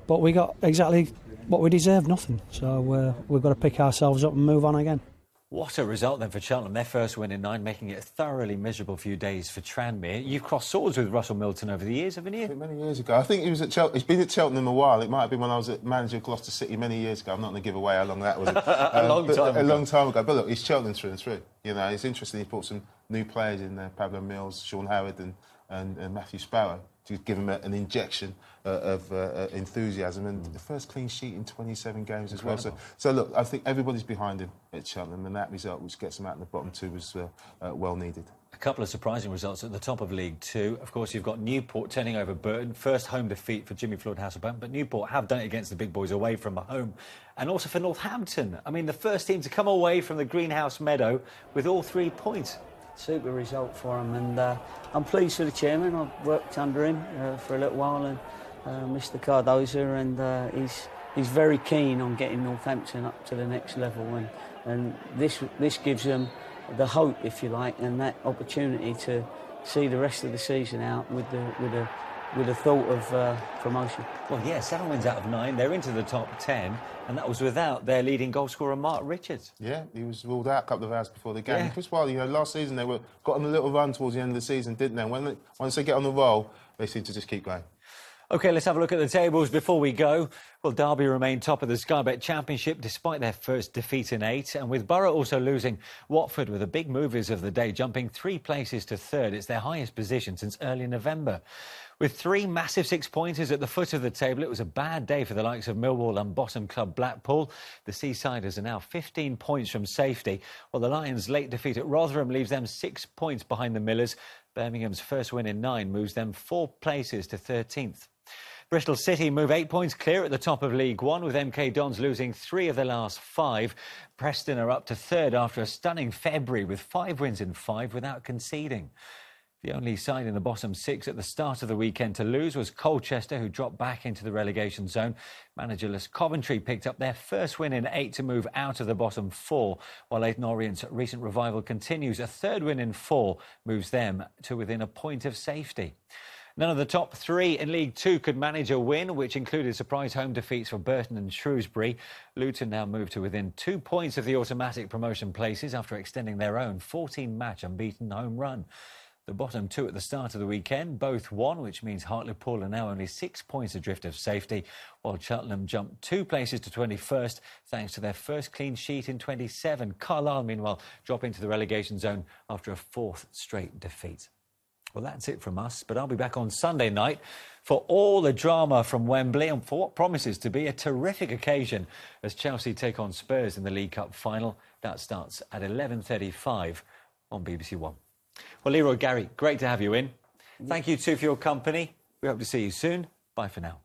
but we got exactly what we deserved, nothing. So we've got to pick ourselves up and move on again. What a result then for Cheltenham, their first win in 9, making it a thoroughly miserable few days for Tranmere. You've crossed swords with Russell Milton over the years, haven't you? Many years ago. I think he was at Cheltenham. He's been at Cheltenham a while. It might have been when I was at manager of Gloucester City many years ago. I'm not going to give away how long that was. A long time ago. But look, he's Cheltenham through and through. You know, it's interesting. He brought some new players in there: Pablo Mills, Sean Howard, and Matthew Sparrow, to give him an injection of enthusiasm, and the first clean sheet in 27 games as well. So look, I think everybody's behind him at Cheltenham, and that result, which gets them out in the bottom 2, was well needed. A couple of surprising results at the top of League 2. Of course, you've got Newport turning over Burton. First home defeat for Jimmy Floyd Hasselbank, but Newport have done it against the big boys away from home. And also for Northampton. I mean, the first team to come away from the Greenhouse Meadow with all 3 points. Super result for him, and I'm pleased for the chairman. I've worked under him for a little while, and Mr. Cardoza, and he's very keen on getting Northampton up to the next level, and this gives them the hope, if you like, and that opportunity to see the rest of the season out with the thought of promotion. Well, yeah, 7 wins out of 9. They're into the top 10, and that was without their leading goal scorer, Mark Richards. Yeah, he was ruled out a couple of hours before the game. Chris Wilder, you know, last season they got on a little run towards the end of the season, didn't they? Once they get on the roll, they seem to just keep going. OK, let's have a look at the tables before we go. Well, Derby remain top of the Sky Bet Championship despite their first defeat in 8. And with Borough also losing, Watford were the big movers of the day, jumping 3 places to 3rd. It's their highest position since early November. With 3 massive 6-pointers at the foot of the table, it was a bad day for the likes of Millwall and bottom club Blackpool. The Seasiders are now 15 points from safety, while the Lions' late defeat at Rotherham leaves them 6 points behind the Millers. Birmingham's first win in 9 moves them 4 places to 13th. Bristol City move 8 points clear at the top of League 1, with MK Dons losing 3 of their last 5. Preston are up to 3rd after a stunning February with 5 wins in 5 without conceding. The only side in the bottom 6 at the start of the weekend to lose was Colchester, who dropped back into the relegation zone. Managerless Coventry picked up their first win in 8 to move out of the bottom 4, while Leyton Orient's recent revival continues. A 3rd win in 4 moves them to within a point of safety. None of the top 3 in League 2 could manage a win, which included surprise home defeats for Burton and Shrewsbury. Luton now move to within 2 points of the automatic promotion places after extending their own 14-match unbeaten home run. The bottom 2 at the start of the weekend both won, which means Hartlepool are now only 6 points adrift of safety, while Cheltenham jumped 2 places to 21st thanks to their first clean sheet in 27. Carlisle, meanwhile, drop into the relegation zone after a 4th straight defeat. Well, that's it from us, but I'll be back on Sunday night for all the drama from Wembley and for what promises to be a terrific occasion as Chelsea take on Spurs in the League Cup final. That starts at 11:35 on BBC One. Well, Leroy, Gary, great to have you in. Thank you too for your company. We hope to see you soon. Bye for now.